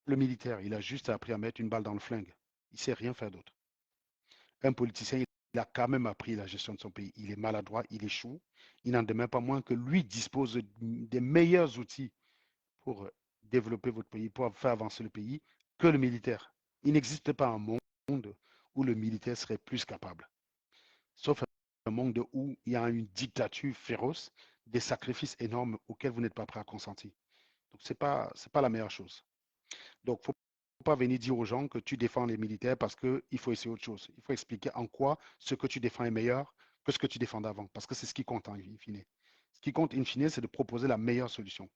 Le militaire, il a juste appris à mettre une balle dans le flingue. Il ne sait rien faire d'autre. Un politicien, il a quand même appris la gestion de son pays. Il est maladroit, il échoue. Il n'en demeure pas moins que lui dispose des meilleurs outils pour développer votre pays, pour faire avancer le pays, que le militaire. Il n'existe pas un monde où le militaire serait plus capable. Sauf un monde où il y a une dictature féroce, des sacrifices énormes auxquels vous n'êtes pas prêt à consentir. Donc, c'est pas la meilleure chose. Donc, il ne faut pas venir dire aux gens que tu défends les militaires parce qu'il faut essayer autre chose. Il faut expliquer en quoi ce que tu défends est meilleur que ce que tu défends d'avant. Parce que c'est ce qui compte, in fine. Ce qui compte, in fine, c'est de proposer la meilleure solution.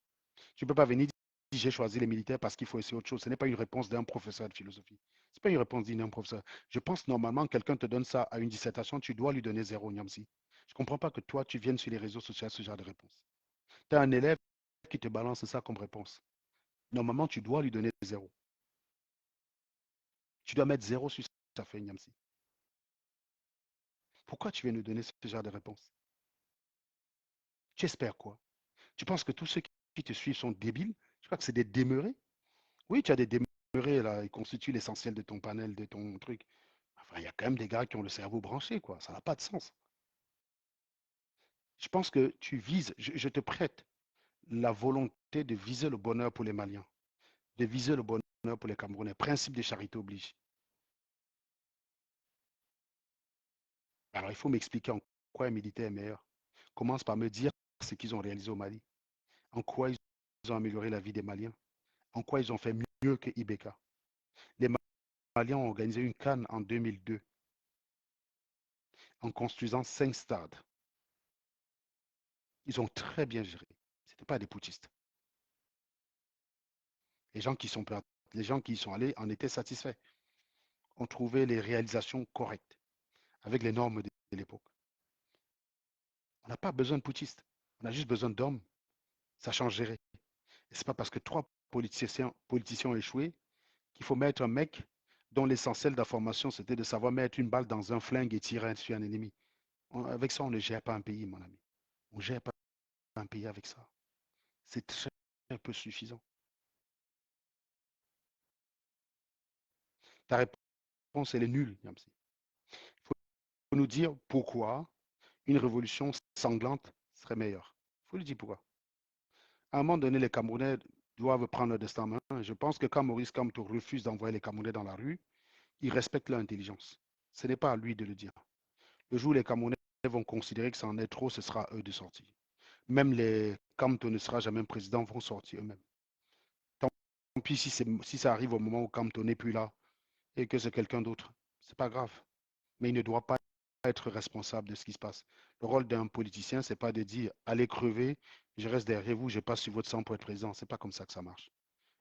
Tu ne peux pas venir dire j'ai choisi les militaires parce qu'il faut essayer autre chose. Ce n'est pas une réponse d'un professeur de philosophie. Ce n'est pas une réponse d'un professeur. Je pense normalement, quelqu'un te donne ça à une dissertation, tu dois lui donner zéro, Niamsi. Je ne comprends pas que toi, tu viennes sur les réseaux sociaux à ce genre de réponse. Tu as un élève qui te balance ça comme réponse. Normalement, tu dois lui donner zéro. Tu dois mettre zéro sur sa feuille, Niamsi. Pourquoi tu viens nous donner ce genre de réponse? Tu espères quoi? Tu penses que tous ceux qui te suivent sont débiles? Tu crois que c'est des demeurés? Oui, tu as des demeurés, là, ils constituent l'essentiel de ton panel, de ton truc. Enfin, il y a quand même des gars qui ont le cerveau branché, quoi. Ça n'a pas de sens. Je pense que tu vises, je te prête la volonté de viser le bonheur pour les Maliens, de viser le bonheur pour les Camerounais. Principe de charité oblige. Alors, il faut m'expliquer en quoi un militaire est meilleur. Commence par me dire ce qu'ils ont réalisé au Mali, en quoi ils ont amélioré la vie des Maliens, en quoi ils ont fait mieux que Ibeka. Les Maliens ont organisé une canne en 2002. en construisant 5 stades. Ils ont très bien géré. Ce n'étaient pas des putschistes. Les gens qui sont, les gens qui y sont allés en étaient satisfaits. On trouvait les réalisations correctes avec les normes de l'époque. On n'a pas besoin de putschistes. On a juste besoin d'hommes. Ça change gérer. Et ce n'est pas parce que 3 politiciens ont échoué qu'il faut mettre un mec dont l'essentiel de la formation, c'était de savoir mettre une balle dans un flingue et tirer sur un ennemi. Avec ça, on ne gère pas un pays, mon ami. On ne gère pas un pays avec ça. C'est très peu suffisant. Ta réponse, elle est nulle, Yamsi. Il faut nous dire pourquoi une révolution sanglante serait meilleure. Il faut nous dire pourquoi. À un moment donné, les Camerounais doivent prendre leur destin en main. Je pense que quand Maurice Kamto refuse d'envoyer les Camerounais dans la rue, il respecte leur intelligence. Ce n'est pas à lui de le dire. Le jour où les Camerounais vont considérer que ça en est trop, ce sera à eux de sortir. Même les Kamto ne sera jamais président vont sortir eux-mêmes. Tant pis si ça arrive au moment où Kamto n'est plus là et que c'est quelqu'un d'autre. C'est pas grave. Mais il ne doit pas être responsable de ce qui se passe. Le rôle d'un politicien, c'est pas de dire allez crever, je reste derrière vous, je passe sur votre sang pour être président. C'est pas comme ça que ça marche.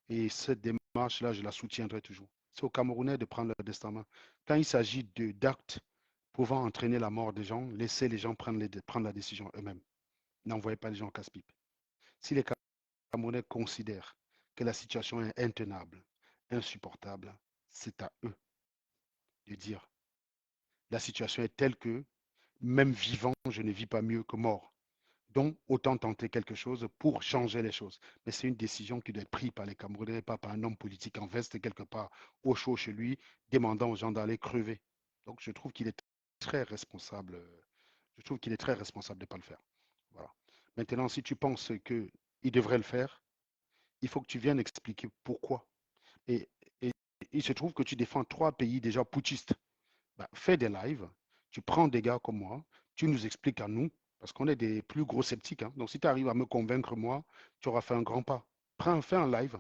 Et cette démarche-là, je la soutiendrai toujours. C'est aux Camerounais de prendre leur destin en main. Quand il s'agit d'actes pouvant entraîner la mort des gens, laissez les gens prendre la décision eux-mêmes. N'envoyez pas les gens en casse-pipe. Si les Camerounais considèrent que la situation est intenable, insupportable, c'est à eux de dire la situation est telle que même vivant, je ne vis pas mieux que mort. Donc, autant tenter quelque chose pour changer les choses. Mais c'est une décision qui doit être prise par les Camerounais, pas par un homme politique en veste quelque part au chaud chez lui, demandant aux gens d'aller crever. Donc, je trouve qu'il est très responsable. Je trouve qu'il est très responsable de ne pas le faire. Voilà. Maintenant, si tu penses qu'il devrait le faire, il faut que tu viennes expliquer pourquoi. Et, et il se trouve que tu défends 3 pays déjà putschistes. Bah, fais des lives, tu prends des gars comme moi, tu nous expliques à nous, parce qu'on est des plus gros sceptiques. Hein. Donc si tu arrives à me convaincre moi, tu auras fait un grand pas. Fais un live,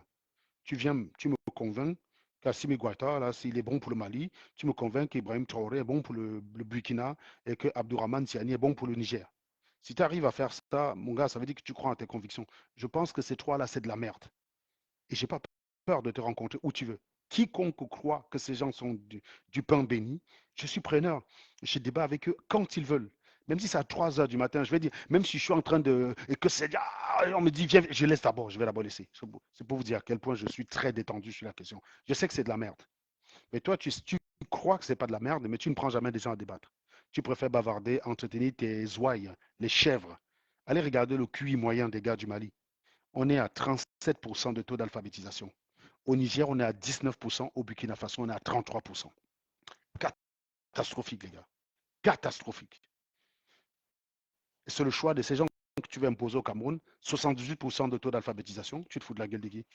tu me convaincs qu'Assimi Goïta, là, s'il est bon pour le Mali, tu me convaincs qu'Ibrahim Traoré est bon pour le Burkina et que Abdourahmane Tiani est bon pour le Niger. Si tu arrives à faire ça, mon gars, ça veut dire que tu crois en tes convictions. Je pense que ces 3-là, c'est de la merde. Et j'ai pas peur de te rencontrer où tu veux. Quiconque croit que ces gens sont du pain béni, je suis preneur. Je débat avec eux quand ils veulent. Même si c'est à 3 heures du matin, je vais dire, même si je suis en train de. Et que c'est. On me dit, viens, je laisse d'abord, je vais d'abord laisser. C'est pour vous dire à quel point je suis très détendu sur la question. Je sais que c'est de la merde. Mais toi, tu crois que c'est pas de la merde, mais tu ne prends jamais des gens à débattre. Tu préfères bavarder, entretenir tes ouailles, les chèvres. Allez regarder le QI moyen des gars du Mali. On est à 37% de taux d'alphabétisation. Au Niger, on est à 19%. Au Burkina Faso, on est à 33%. Catastrophique, les gars. Catastrophique. Et c'est le choix de ces gens que tu veux imposer au Cameroun. 78% de taux d'alphabétisation. Tu te fous de la gueule des guilles.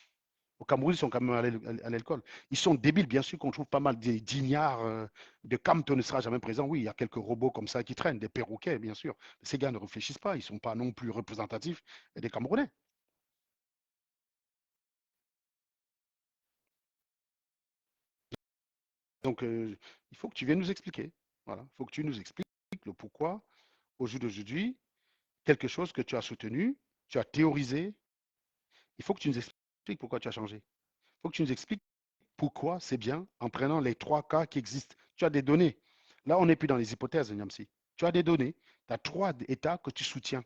Au Cameroun, ils sont quand même à l'école. Ils sont débiles, bien sûr, qu'on trouve pas mal d'ignards. De Camto ne sera jamais présent. Oui, il y a quelques robots comme ça qui traînent, des perroquets, bien sûr. Mais ces gars ne réfléchissent pas. Ils ne sont pas non plus représentatifs des Camerounais. Donc, il faut que tu viennes nous expliquer. Voilà. Il faut que tu nous expliques le pourquoi, au jour d'aujourd'hui, quelque chose que tu as soutenu, tu as théorisé. Il faut que tu nous expliques pourquoi tu as changé. Il faut que tu nous expliques pourquoi c'est bien en prenant les 3 cas qui existent. Tu as des données. Là, on n'est plus dans les hypothèses, Niamsi. Tu as des données. Tu as 3 États que tu soutiens.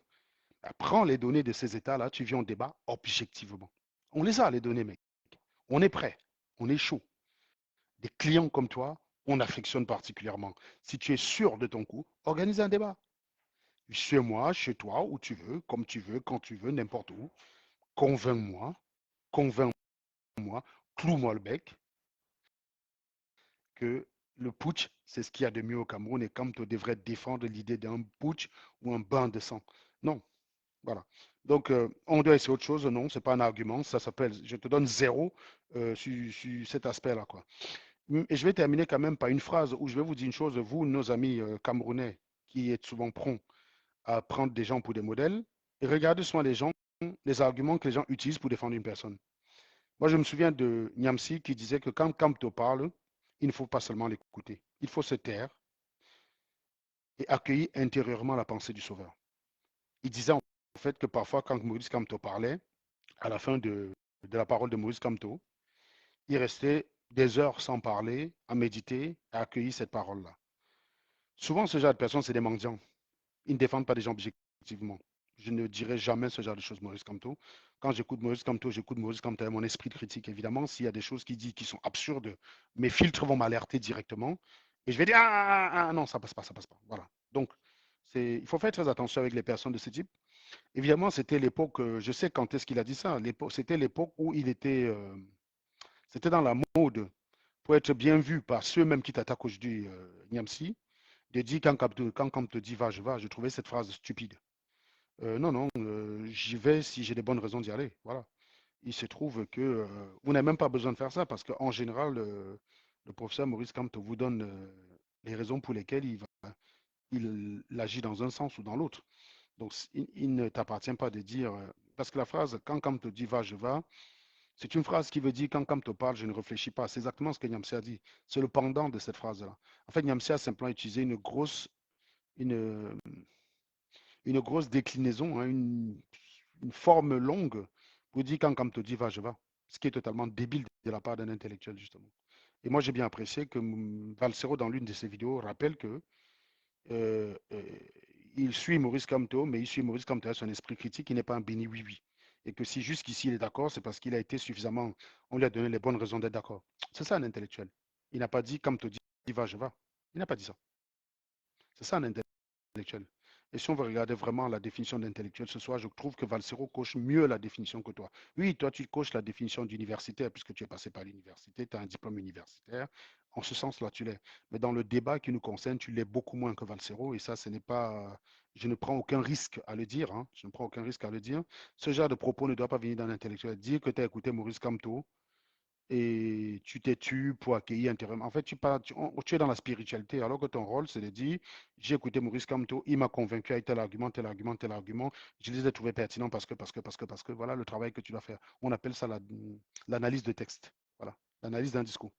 Prends les données de ces États-là, tu viens au débat objectivement. On les a, les données, mec. On est prêt. On est chaud. Des clients comme toi, on affectionne particulièrement. Si tu es sûr de ton coup, organise un débat. Chez moi, chez toi, où tu veux, comme tu veux, quand tu veux, n'importe où. Convainc-moi, convainc-moi, cloue-moi le bec que le putsch, c'est ce qu'il y a de mieux au Cameroun et comme tu devrais défendre l'idée d'un putsch ou un bain de sang. Non, voilà. Donc, on doit essayer autre chose. Non, c'est pas un argument. Ça s'appelle, je te donne 0 sur cet aspect-là, quoi. Et je vais terminer quand même par une phrase où je vais vous dire une chose, vous, nos amis camerounais, qui êtes souvent prompts à prendre des gens pour des modèles, et regardez souvent les arguments que les gens utilisent pour défendre une personne. Moi, je me souviens de Niamsi qui disait que quand Kamto parle, il ne faut pas seulement l'écouter, il faut se taire et accueilli intérieurement la pensée du Sauveur. Il disait en fait que parfois, quand Maurice Kamto parlait, à la fin de la parole de Maurice Kamto, il restait des heures sans parler, à méditer, à accueillir cette parole-là. Souvent, ce genre de personnes, c'est des mendiants. Ils ne défendent pas des gens objectivement. Je ne dirais jamais ce genre de choses, Maurice Kamto. Quand j'écoute Maurice Kamto avec mon esprit de critique, évidemment. S'il y a des choses qu'il dit qui sont absurdes, mes filtres vont m'alerter directement. Et je vais dire, non, ça passe pas, ça passe pas. Voilà. Donc, il faut faire très attention avec les personnes de ce type. Évidemment, c'était l'époque, je sais quand est-ce qu'il a dit ça. C'était l'époque où c'était dans la mode pour être bien vu par ceux-mêmes qui t'attaquent aujourd'hui, Niamsi, de dire quand on te dit va, je vais, je trouvais cette phrase stupide. Non, non, j'y vais si j'ai des bonnes raisons d'y aller. Voilà. Il se trouve que vous n'avez même pas besoin de faire ça parce qu'en général, le professeur Maurice Kamto vous donne les raisons pour lesquelles il agit dans un sens ou dans l'autre. Donc, il ne t'appartient pas de dire, parce que la phrase quand Kamto dit va, je vais, c'est une phrase qui veut dire quand Kamto parle, je ne réfléchis pas. C'est exactement ce que Niamsi a dit. C'est le pendant de cette phrase-là. En fait, Niamsi a simplement utilisé une, une grosse déclinaison, hein, une forme longue pour dire quand te dit va, je vais. Ce qui est totalement débile de la part d'un intellectuel, justement. Et moi, j'ai bien apprécié que Valsero, dans l'une de ses vidéos, rappelle que euh, euh, il suit Maurice Kamto, mais il suit Maurice Kamto à son esprit critique, il n'est pas un béni oui-oui. Et que si jusqu'ici il est d'accord, c'est parce qu'il a été suffisamment, on lui a donné les bonnes raisons d'être d'accord. C'est ça un intellectuel. Il n'a pas dit Kamto dit va, je vais. Il n'a pas dit ça. C'est ça un intellectuel. Et si on veut regarder vraiment la définition d'intellectuel ce soir, je trouve que Valsero coche mieux la définition que toi. Oui, toi, tu coches la définition d'universitaire puisque tu es passé par l'université, tu as un diplôme universitaire. En ce sens-là, tu l'es. Mais dans le débat qui nous concerne, tu l'es beaucoup moins que Valsero. Et ça, ce n'est pas. Je ne prends aucun risque à le dire. Hein. Je ne prends aucun risque à le dire. Ce genre de propos ne doit pas venir d'un intellectuel. Dire que tu as écouté Maurice Kamto, et tu t'es tu pour accueillir intérieurement. En fait, tu es dans la spiritualité, alors que ton rôle, c'est de dire, j'ai écouté Maurice Kamto, il m'a convaincu avec tel argument, tel argument, tel argument, je les ai trouvés pertinents parce que, voilà le travail que tu dois faire. On appelle ça l'analyse de texte. Voilà, l'analyse d'un discours.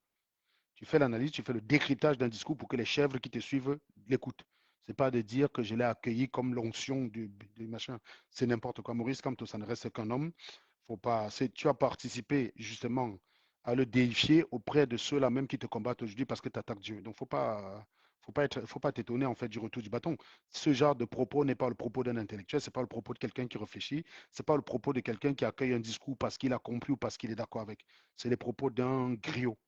Tu fais l'analyse, tu fais le décryptage d'un discours pour que les chèvres qui te suivent l'écoutent. C'est pas de dire que je l'ai accueilli comme l'onction du machin. C'est n'importe quoi. Maurice Kamto, ça ne reste qu'un homme. Faut pas, tu as participé justement à le déifier auprès de ceux-là même qui te combattent aujourd'hui parce que tu attaques Dieu. Donc faut pas t'étonner en fait du retour du bâton. Ce genre de propos n'est pas le propos d'un intellectuel, c'est pas le propos de quelqu'un qui réfléchit, c'est pas le propos de quelqu'un qui accueille un discours parce qu'il a compris ou parce qu'il est d'accord avec. C'est les propos d'un griot.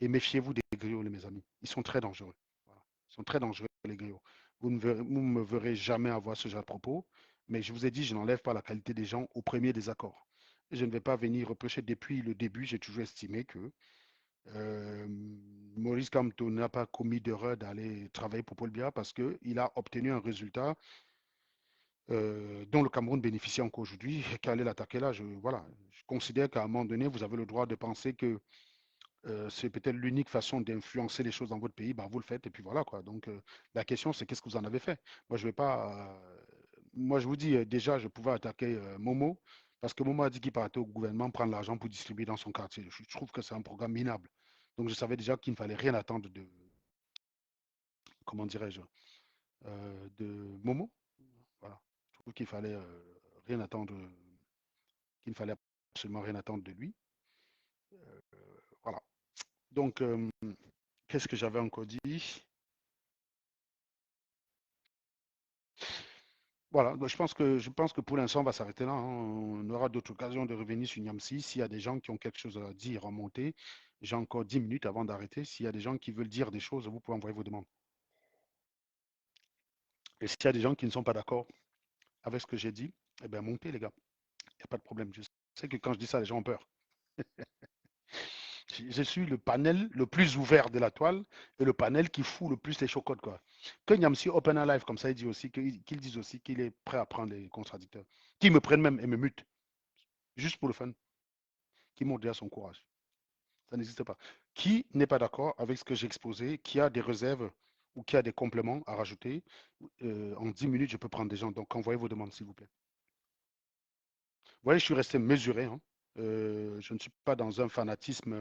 Et méfiez-vous des griots, les mes amis. Ils sont très dangereux. Voilà. Ils sont très dangereux, les griots. Vous ne me verrez jamais avoir ce genre de propos, mais je vous ai dit, je n'enlève pas la qualité des gens au premier désaccord. Et je ne vais pas venir reprocher. Depuis le début, j'ai toujours estimé que euh, Maurice Kamto n'a pas commis d'erreur d'aller travailler pour Paul Biya parce qu'il a obtenu un résultat dont le Cameroun bénéficie encore aujourd'hui. Qu'aller l'attaquer là, voilà. Je considère qu'à un moment donné, vous avez le droit de penser que c'est peut-être l'unique façon d'influencer les choses dans votre pays, bah, vous le faites et puis voilà quoi. Donc la question c'est qu'est-ce que vous en avez fait? Moi je vais pas, moi je vous dis déjà je pouvais attaquer Momo parce que Momo a dit qu'il partait au gouvernement prendre l'argent pour distribuer dans son quartier. Je trouve que c'est un programme minable. Donc je savais déjà qu'il ne fallait rien attendre de, comment dirais-je, de Momo. Voilà. Je trouve qu'il fallait rien attendre, qu'il ne fallait absolument rien attendre de lui. Voilà. Donc qu'est-ce que j'avais encore dit? Voilà, donc je pense que pour l'instant, on va s'arrêter là. Hein. On aura d'autres occasions de revenir sur Niamsi. S'il y a des gens qui ont quelque chose à dire, remonter, j'ai encore 10 minutes avant d'arrêter. S'il y a des gens qui veulent dire des choses, vous pouvez envoyer vos demandes. Et s'il y a des gens qui ne sont pas d'accord avec ce que j'ai dit, eh bien, montez, les gars. Il n'y a pas de problème. Je sais que quand je dis ça, les gens ont peur. Je suis le panel le plus ouvert de la toile et le panel qui fout le plus les chocottes, quoi. Que Niamsi open un live comme ça, il dit aussi qu'il dise aussi qu'il est prêt à prendre les contradicteurs. Qu'ils me prennent même et me mutent, juste pour le fun. Qui montre déjà son courage. Ça n'existe pas. Qui n'est pas d'accord avec ce que j'ai exposé, qui a des réserves ou qui a des compléments à rajouter, en 10 minutes, je peux prendre des gens. Donc, envoyez vos demandes, s'il vous plaît. Vous voyez, je suis resté mesuré. Hein. Je ne suis pas dans un fanatisme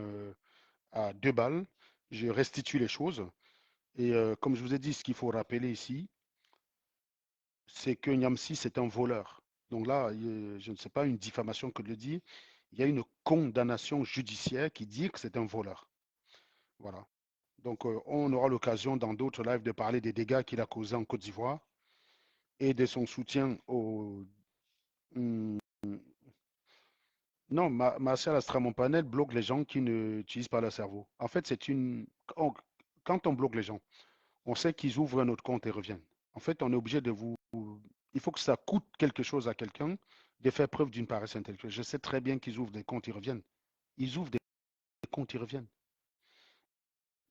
à deux balles. Je restitue les choses. Et comme je vous ai dit, ce qu'il faut rappeler ici, c'est que Niamsi, c'est un voleur. Donc là, je ne sais pas une diffamation que le dit. Il y a une condamnation judiciaire qui dit que c'est un voleur. Voilà. Donc, on aura l'occasion dans d'autres lives de parler des dégâts qu'il a causés en Côte d'Ivoire et de son soutien au. Hmm, non, Martial Astramonpanel bloque les gens qui n'utilisent pas leur cerveau. En fait, quand on bloque les gens, on sait qu'ils ouvrent un autre compte et reviennent. En fait, on est obligé de vous. Il faut que ça coûte quelque chose à quelqu'un de faire preuve d'une paresse intellectuelle. Je sais très bien qu'ils ouvrent des comptes, ils reviennent. Ils ouvrent des comptes, ils reviennent.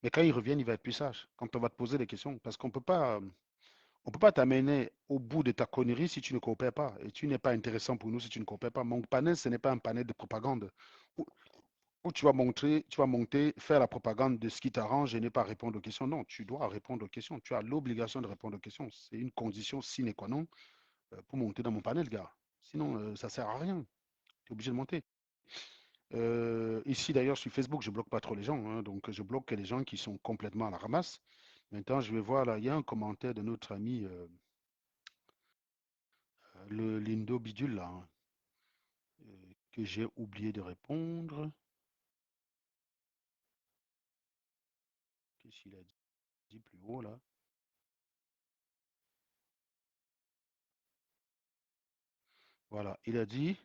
Mais quand ils reviennent, il va être plus sage. Quand on va te poser des questions, parce qu'on on peut pas t'amener au bout de ta connerie si tu ne coopères pas. Et tu n'es pas intéressant pour nous si tu ne coopères pas. Mon panel, ce n'est pas un panel de propagande où, où tu vas monter, faire la propagande de ce qui t'arrange et ne pas répondre aux questions. Non, tu dois répondre aux questions. Tu as l'obligation de répondre aux questions. C'est une condition sine qua non pour monter dans mon panel, gars. Sinon, ça sert à rien. Tu es obligé de monter. Ici, d'ailleurs, sur Facebook, je bloque pas trop les gens, hein, donc je bloque que les gens qui sont complètement à la ramasse. Maintenant, je vais voir là, il y a un commentaire de notre ami le Lindo Bidule là, hein, que j'ai oublié de répondre. Qu'est-ce qu'il a dit plus haut là? Voilà, il a dit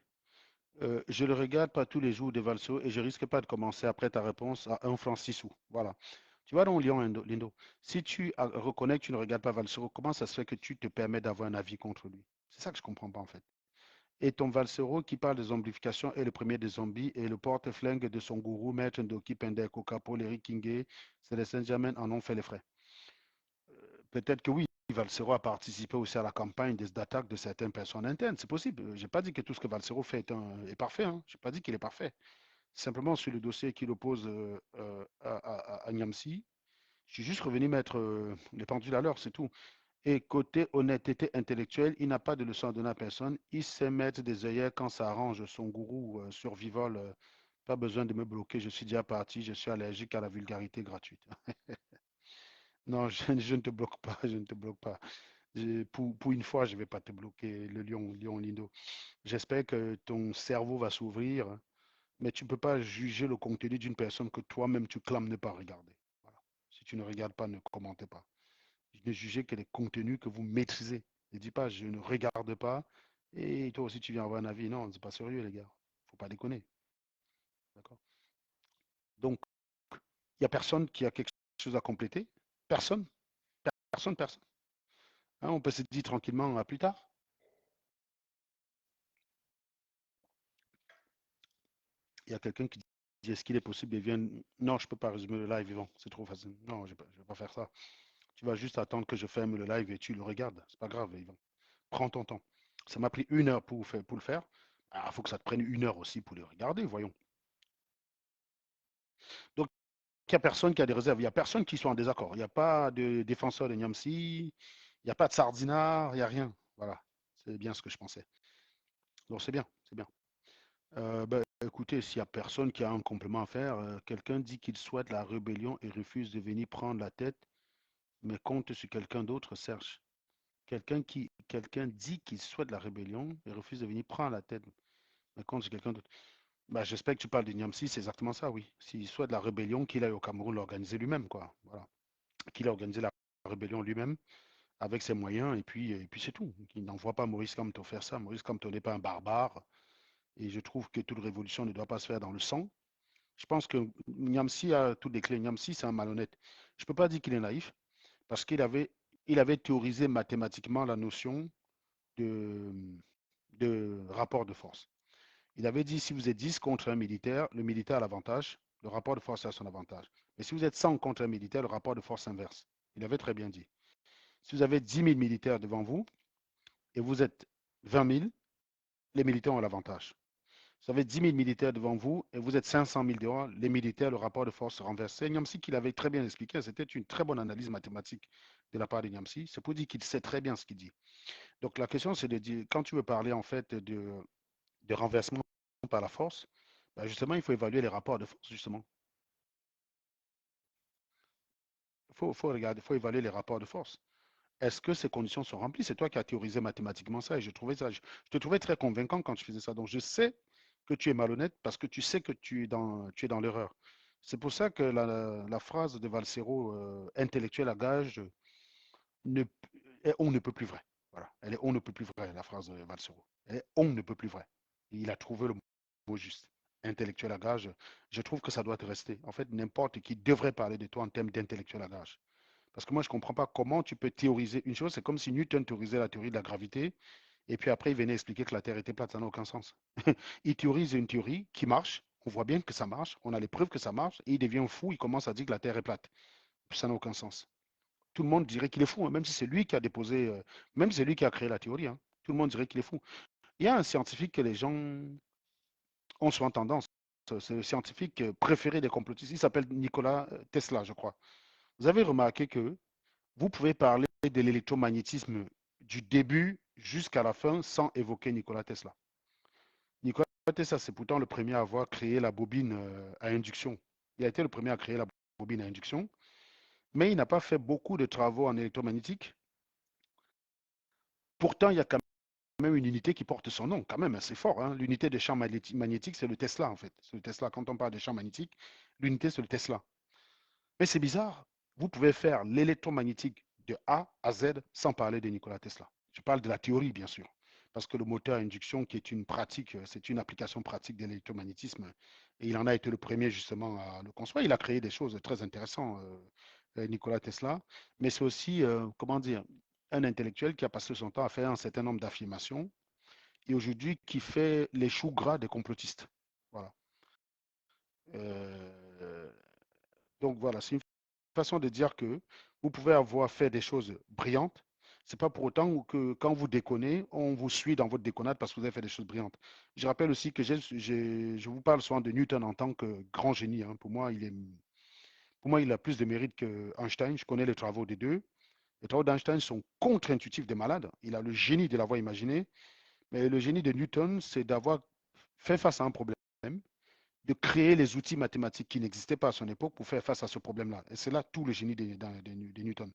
je le regarde pas tous les jours de Valso et je risque pas de commencer après ta réponse à 1 franc 6 sous. Voilà. Tu vois donc, Lyon, Lindo, si tu reconnais que tu ne regardes pas Valsero, comment ça se fait que tu te permets d'avoir un avis contre lui? C'est ça que je comprends pas en fait. Et ton Valsero qui parle de zombification est le premier des zombies et le porte-flingue de son gourou, Maître Ndoki Pende Kokapo, Eric Kingé, Célestin Germain en ont fait les frais. Peut-être que oui, Valsero a participé aussi à la campagne d'attaque de certaines personnes internes. C'est possible. Je n'ai pas dit que tout ce que Valsero fait est parfait. Hein. Je n'ai pas dit qu'il est parfait. Simplement sur le dossier qu'il oppose à Niamsi, je suis juste revenu mettre les pendules à l'heure, c'est tout. Et côté honnêteté intellectuelle, il n'a pas de leçon à donner à personne. Il sait mettre des œillères quand ça arrange son gourou survival. Pas besoin de me bloquer, je suis déjà parti, je suis allergique à la vulgarité gratuite. Non, je ne te bloque pas, je ne te bloque pas. Pour une fois, je ne vais pas te bloquer, le lion Lindo. J'espère que ton cerveau va s'ouvrir, mais tu ne peux pas juger le contenu d'une personne que toi-même tu clames ne pas regarder. Voilà. Si tu ne regardes pas, ne commentez pas. Ne jugez que les contenus que vous maîtrisez. Ne dis pas je ne regarde pas et toi aussi tu viens avoir un avis. Non, c'est pas sérieux les gars. Faut pas déconner. D'accord. Donc, il n'y a personne qui a quelque chose à compléter. Personne. Personne, personne. Hein, on peut se dire tranquillement à plus tard. Il y a quelqu'un qui dit est-ce qu'il est possible de venir. Non, je ne peux pas résumer le live, Yvan. C'est trop facile. Non, je ne vais pas faire ça. Tu vas juste attendre que je ferme le live et tu le regardes. C'est pas grave, Yvan. Prends ton temps. Ça m'a pris 1 heure pour le faire. Il faut que ça te prenne 1 heure aussi pour le regarder, voyons. Donc, il n'y a personne qui a des réserves. Il n'y a personne qui soit en désaccord. Il n'y a pas de défenseur de Niamsi. Il n'y a pas de Sardinard. Il n'y a rien. Voilà. C'est bien ce que je pensais. Donc, c'est bien. C'est bien. Ben, écoutez, s'il n'y a personne qui a un complément à faire, quelqu'un dit qu'il souhaite la rébellion et refuse de venir prendre la tête, mais compte sur quelqu'un d'autre, Serge. Quelqu'un dit qu'il souhaite la rébellion et refuse de venir prendre la tête, mais compte sur quelqu'un d'autre. Bah, j'espère que tu parles de Niamsi, c'est exactement ça, oui. S'il souhaite la rébellion, qu'il aille au Cameroun l'organiser lui-même, quoi. Voilà. Qu'il a organisé la rébellion lui-même avec ses moyens, et puis c'est tout. Il n'envoie pas Maurice Kamto faire ça. Maurice Kamto n'est pas un barbare, et je trouve que toute révolution ne doit pas se faire dans le sang. Je pense que Niamsi a toutes les clés. Niamsi, c'est un malhonnête. Je ne peux pas dire qu'il est naïf, parce il avait théorisé mathématiquement la notion de, de rapport de force. Il avait dit si vous êtes 10 contre un militaire, le militaire a l'avantage, le rapport de force a son avantage. Mais si vous êtes 100 contre un militaire, le rapport de force inverse. Il avait très bien dit. Si vous avez 10 000 militaires devant vous et vous êtes 20 000, les militaires ont l'avantage. Si vous avez 10 000 militaires devant vous et vous êtes 500 000 dehors, les militaires, le rapport de force se renverse. C'est Niamsi qui l'avait très bien expliqué. C'était une très bonne analyse mathématique de la part de Niamsi. C'est pour dire qu'il sait très bien ce qu'il dit. Donc la question, c'est de dire, quand tu veux parler en fait de renversement par la force, ben justement, il faut évaluer les rapports de force, justement. Faut regarder, il faut évaluer les rapports de force. Est-ce que ces conditions sont remplies? C'est toi qui as théorisé mathématiquement ça et je te trouvais très convaincant quand tu faisais ça. Donc je sais que tu es malhonnête parce que tu sais que tu es dans l'erreur. C'est pour ça que la phrase de Valsero, intellectuel à gage, ne, est on ne peut plus vrai. Voilà. Elle est on ne peut plus vrai, la phrase de Valsero. Elle est on ne peut plus vrai. Et il a trouvé le mot juste. Intellectuel à gage, je trouve que ça doit te rester. En fait, n'importe qui devrait parler de toi en termes d'intellectuel à gage. Parce que moi, je ne comprends pas comment tu peux théoriser une chose. C'est comme si Newton théorisait la théorie de la gravité, et puis après, il venait expliquer que la Terre était plate. Ça n'a aucun sens. Il théorise une théorie qui marche. On voit bien que ça marche. On a les preuves que ça marche. Et il devient fou. Il commence à dire que la Terre est plate. Ça n'a aucun sens. Tout le monde dirait qu'il est fou, hein, même si c'est lui qui a déposé, même si c'est lui qui a créé la théorie, hein. Tout le monde dirait qu'il est fou. Il y a un scientifique que les gens ont souvent tendance. C'est le scientifique préféré des complotistes. Il s'appelle Nikola Tesla, je crois. Vous avez remarqué que vous pouvez parler de l'électromagnétisme du début jusqu'à la fin sans évoquer Nikola Tesla. Nikola Tesla, c'est pourtant le premier à avoir créé la bobine à induction. Il a été le premier à créer la bobine à induction, mais il n'a pas fait beaucoup de travaux en électromagnétique. Pourtant, il y a quand même une unité qui porte son nom, quand même assez fort, hein. L'unité des champs magnétiques, c'est le Tesla, en fait. C'est le Tesla. Quand on parle des champs magnétiques, l'unité, c'est le Tesla. Mais c'est bizarre. Vous pouvez faire l'électromagnétique de A à Z sans parler de Nikola Tesla. Je parle de la théorie, bien sûr. Parce que le moteur à induction, qui est une pratique, c'est une application pratique de l'électromagnétisme. Et il en a été le premier, justement, à le construire. Il a créé des choses très intéressantes, Nikola Tesla. Mais c'est aussi, comment dire, un intellectuel qui a passé son temps à faire un certain nombre d'affirmations et aujourd'hui qui fait les choux gras des complotistes. Voilà. Euh, donc voilà, c'est une façon de dire que vous pouvez avoir fait des choses brillantes. C'est pas pour autant que quand vous déconnez, on vous suit dans votre déconnade parce que vous avez fait des choses brillantes. Je rappelle aussi que je vous parle souvent de Newton en tant que grand génie, hein. Pour moi, il a plus de mérite que Einstein. Je connais les travaux des deux. Les travaux d'Einstein sont contre-intuitifs des malades. Il a le génie de l'avoir imaginé, mais le génie de Newton, c'est d'avoir fait face à un problème, de créer les outils mathématiques qui n'existaient pas à son époque pour faire face à ce problème-là. Et c'est là tout le génie de Newton.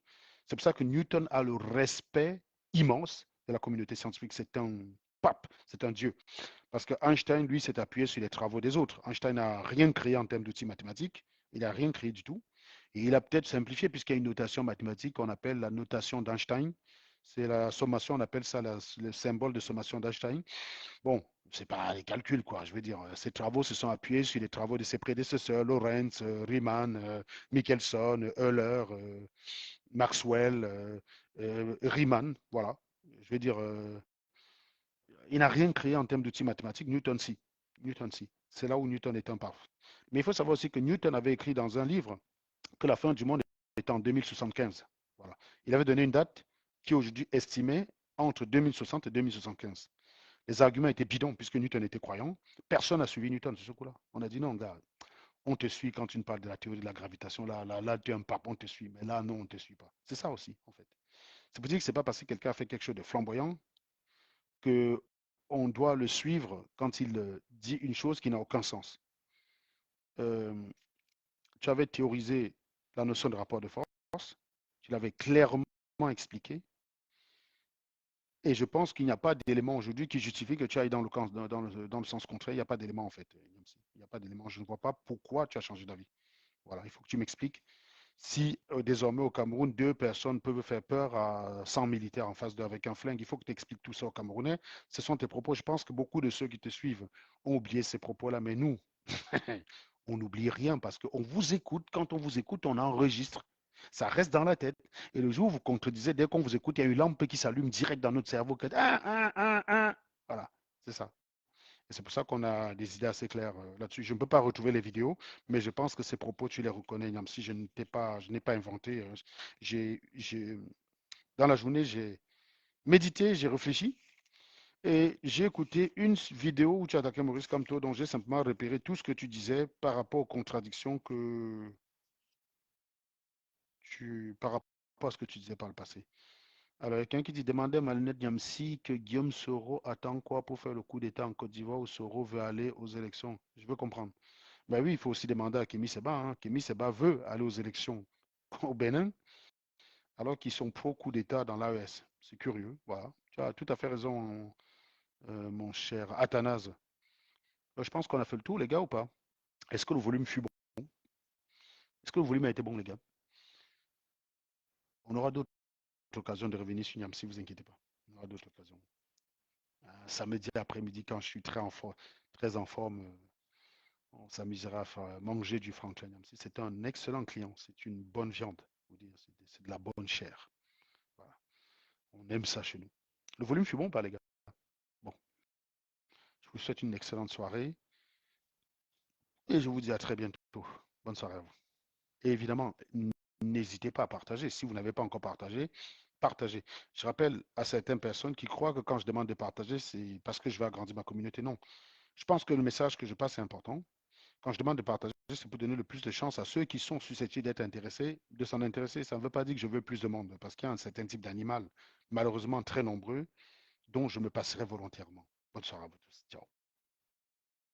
C'est pour ça que Newton a le respect immense de la communauté scientifique. C'est un pape, c'est un dieu. Parce que Einstein, lui, s'est appuyé sur les travaux des autres. Einstein n'a rien créé en termes d'outils mathématiques. Il n'a rien créé du tout. Et il a peut-être simplifié, puisqu'il y a une notation mathématique qu'on appelle la notation d'Einstein. C'est la sommation, on appelle ça le symbole de sommation d'Einstein. Bon, c'est pas les calculs, quoi. Je veux dire, ces travaux se sont appuyés sur les travaux de ses prédécesseurs, Lorentz, Riemann, Michelson, Euler, Maxwell, Riemann, voilà. Je veux dire, il n'a rien créé en termes d'outils mathématiques. Newton, si. Newton, si. C'est là où Newton est imparfait. Mais il faut savoir aussi que Newton avait écrit dans un livre que la fin du monde était en 2075. Voilà. Il avait donné une date qui est aujourd'hui estimée entre 2060 et 2075. Les arguments étaient bidons puisque Newton était croyant. Personne n'a suivi Newton sur ce coup-là. On a dit non, gars, on te suit quand tu nous parles de la théorie de la gravitation. Là, tu es un pape, on te suit. Mais là, non, on ne te suit pas. C'est ça aussi, en fait. C'est pour dire que ce n'est pas parce que quelqu'un a fait quelque chose de flamboyant que on doit le suivre quand il dit une chose qui n'a aucun sens. Euh, Tu avais théorisé la notion de rapport de force, tu l'avais clairement expliqué, et je pense qu'il n'y a pas d'élément aujourd'hui qui justifie que tu ailles dans le sens contraire. Il n'y a pas d'élément en fait. Il n'y a pas d'élément. Je ne vois pas pourquoi tu as changé d'avis. Voilà, il faut que tu m'expliques. Si désormais au Cameroun, deux personnes peuvent faire peur à 100 militaires en face d'eux avec un flingue, il faut que tu expliques tout ça aux Camerounais. Ce sont tes propos. Je pense que beaucoup de ceux qui te suivent ont oublié ces propos-là, mais nous, on n'oublie rien parce qu'on vous écoute. Quand on vous écoute, on enregistre. Ça reste dans la tête. Et le jour où vous contredisez, dès qu'on vous écoute, il y a une lampe qui s'allume direct dans notre cerveau. Voilà, c'est ça. Et c'est pour ça qu'on a des idées assez claires là-dessus. Je ne peux pas retrouver les vidéos, mais je pense que ces propos, tu les reconnais, même si je n'ai pas inventé. J'ai, dans la journée, j'ai médité, j'ai réfléchi et j'ai écouté une vidéo où tu attaquais Maurice Kamto, dont j'ai simplement repéré tout ce que tu disais par rapport aux contradictions par rapport à ce que tu disais par le passé. Alors, quelqu'un qui dit demandez à Malinette Niamsi que Guillaume Soro attend quoi pour faire le coup d'État en Côte d'Ivoire où Soro veut aller aux élections. Je veux comprendre. Ben oui, il faut aussi demander à Kémy Seba, hein. Kémy Seba veut aller aux élections au Bénin. alors qu'ils sont pro-coup d'État dans l'AES. C'est curieux, voilà. Tu as tout à fait raison, mon cher Athanase. Je pense qu'on a fait le tour, les gars, ou pas? Est-ce que le volume fut bon? Est-ce que le volume a été bon, les gars? On aura d'autres occasions de revenir sur Niamsi, vous inquiétez pas. On aura d'autres occasions. Samedi après-midi, quand je suis très en forme, on s'amusera à faire manger du Franklin Niamsi. C'est un excellent client. C'est une bonne viande. C'est de la bonne chair. Voilà. On aime ça chez nous. Le volume fut bon, pas, les gars? Bon, je vous souhaite une excellente soirée et je vous dis à très bientôt. Bonne soirée à vous. Et évidemment, n'hésitez pas à partager. Si vous n'avez pas encore partagé, partagez. Je rappelle à certaines personnes qui croient que quand je demande de partager, c'est parce que je veux agrandir ma communauté. Non. Je pense que le message que je passe est important. Quand je demande de partager, c'est pour donner le plus de chance à ceux qui sont susceptibles d'être intéressés, de s'en intéresser. Ça ne veut pas dire que je veux plus de monde, parce qu'il y a un certain type d'animal, malheureusement très nombreux, dont je me passerai volontairement. Bonne soirée à vous tous. Ciao.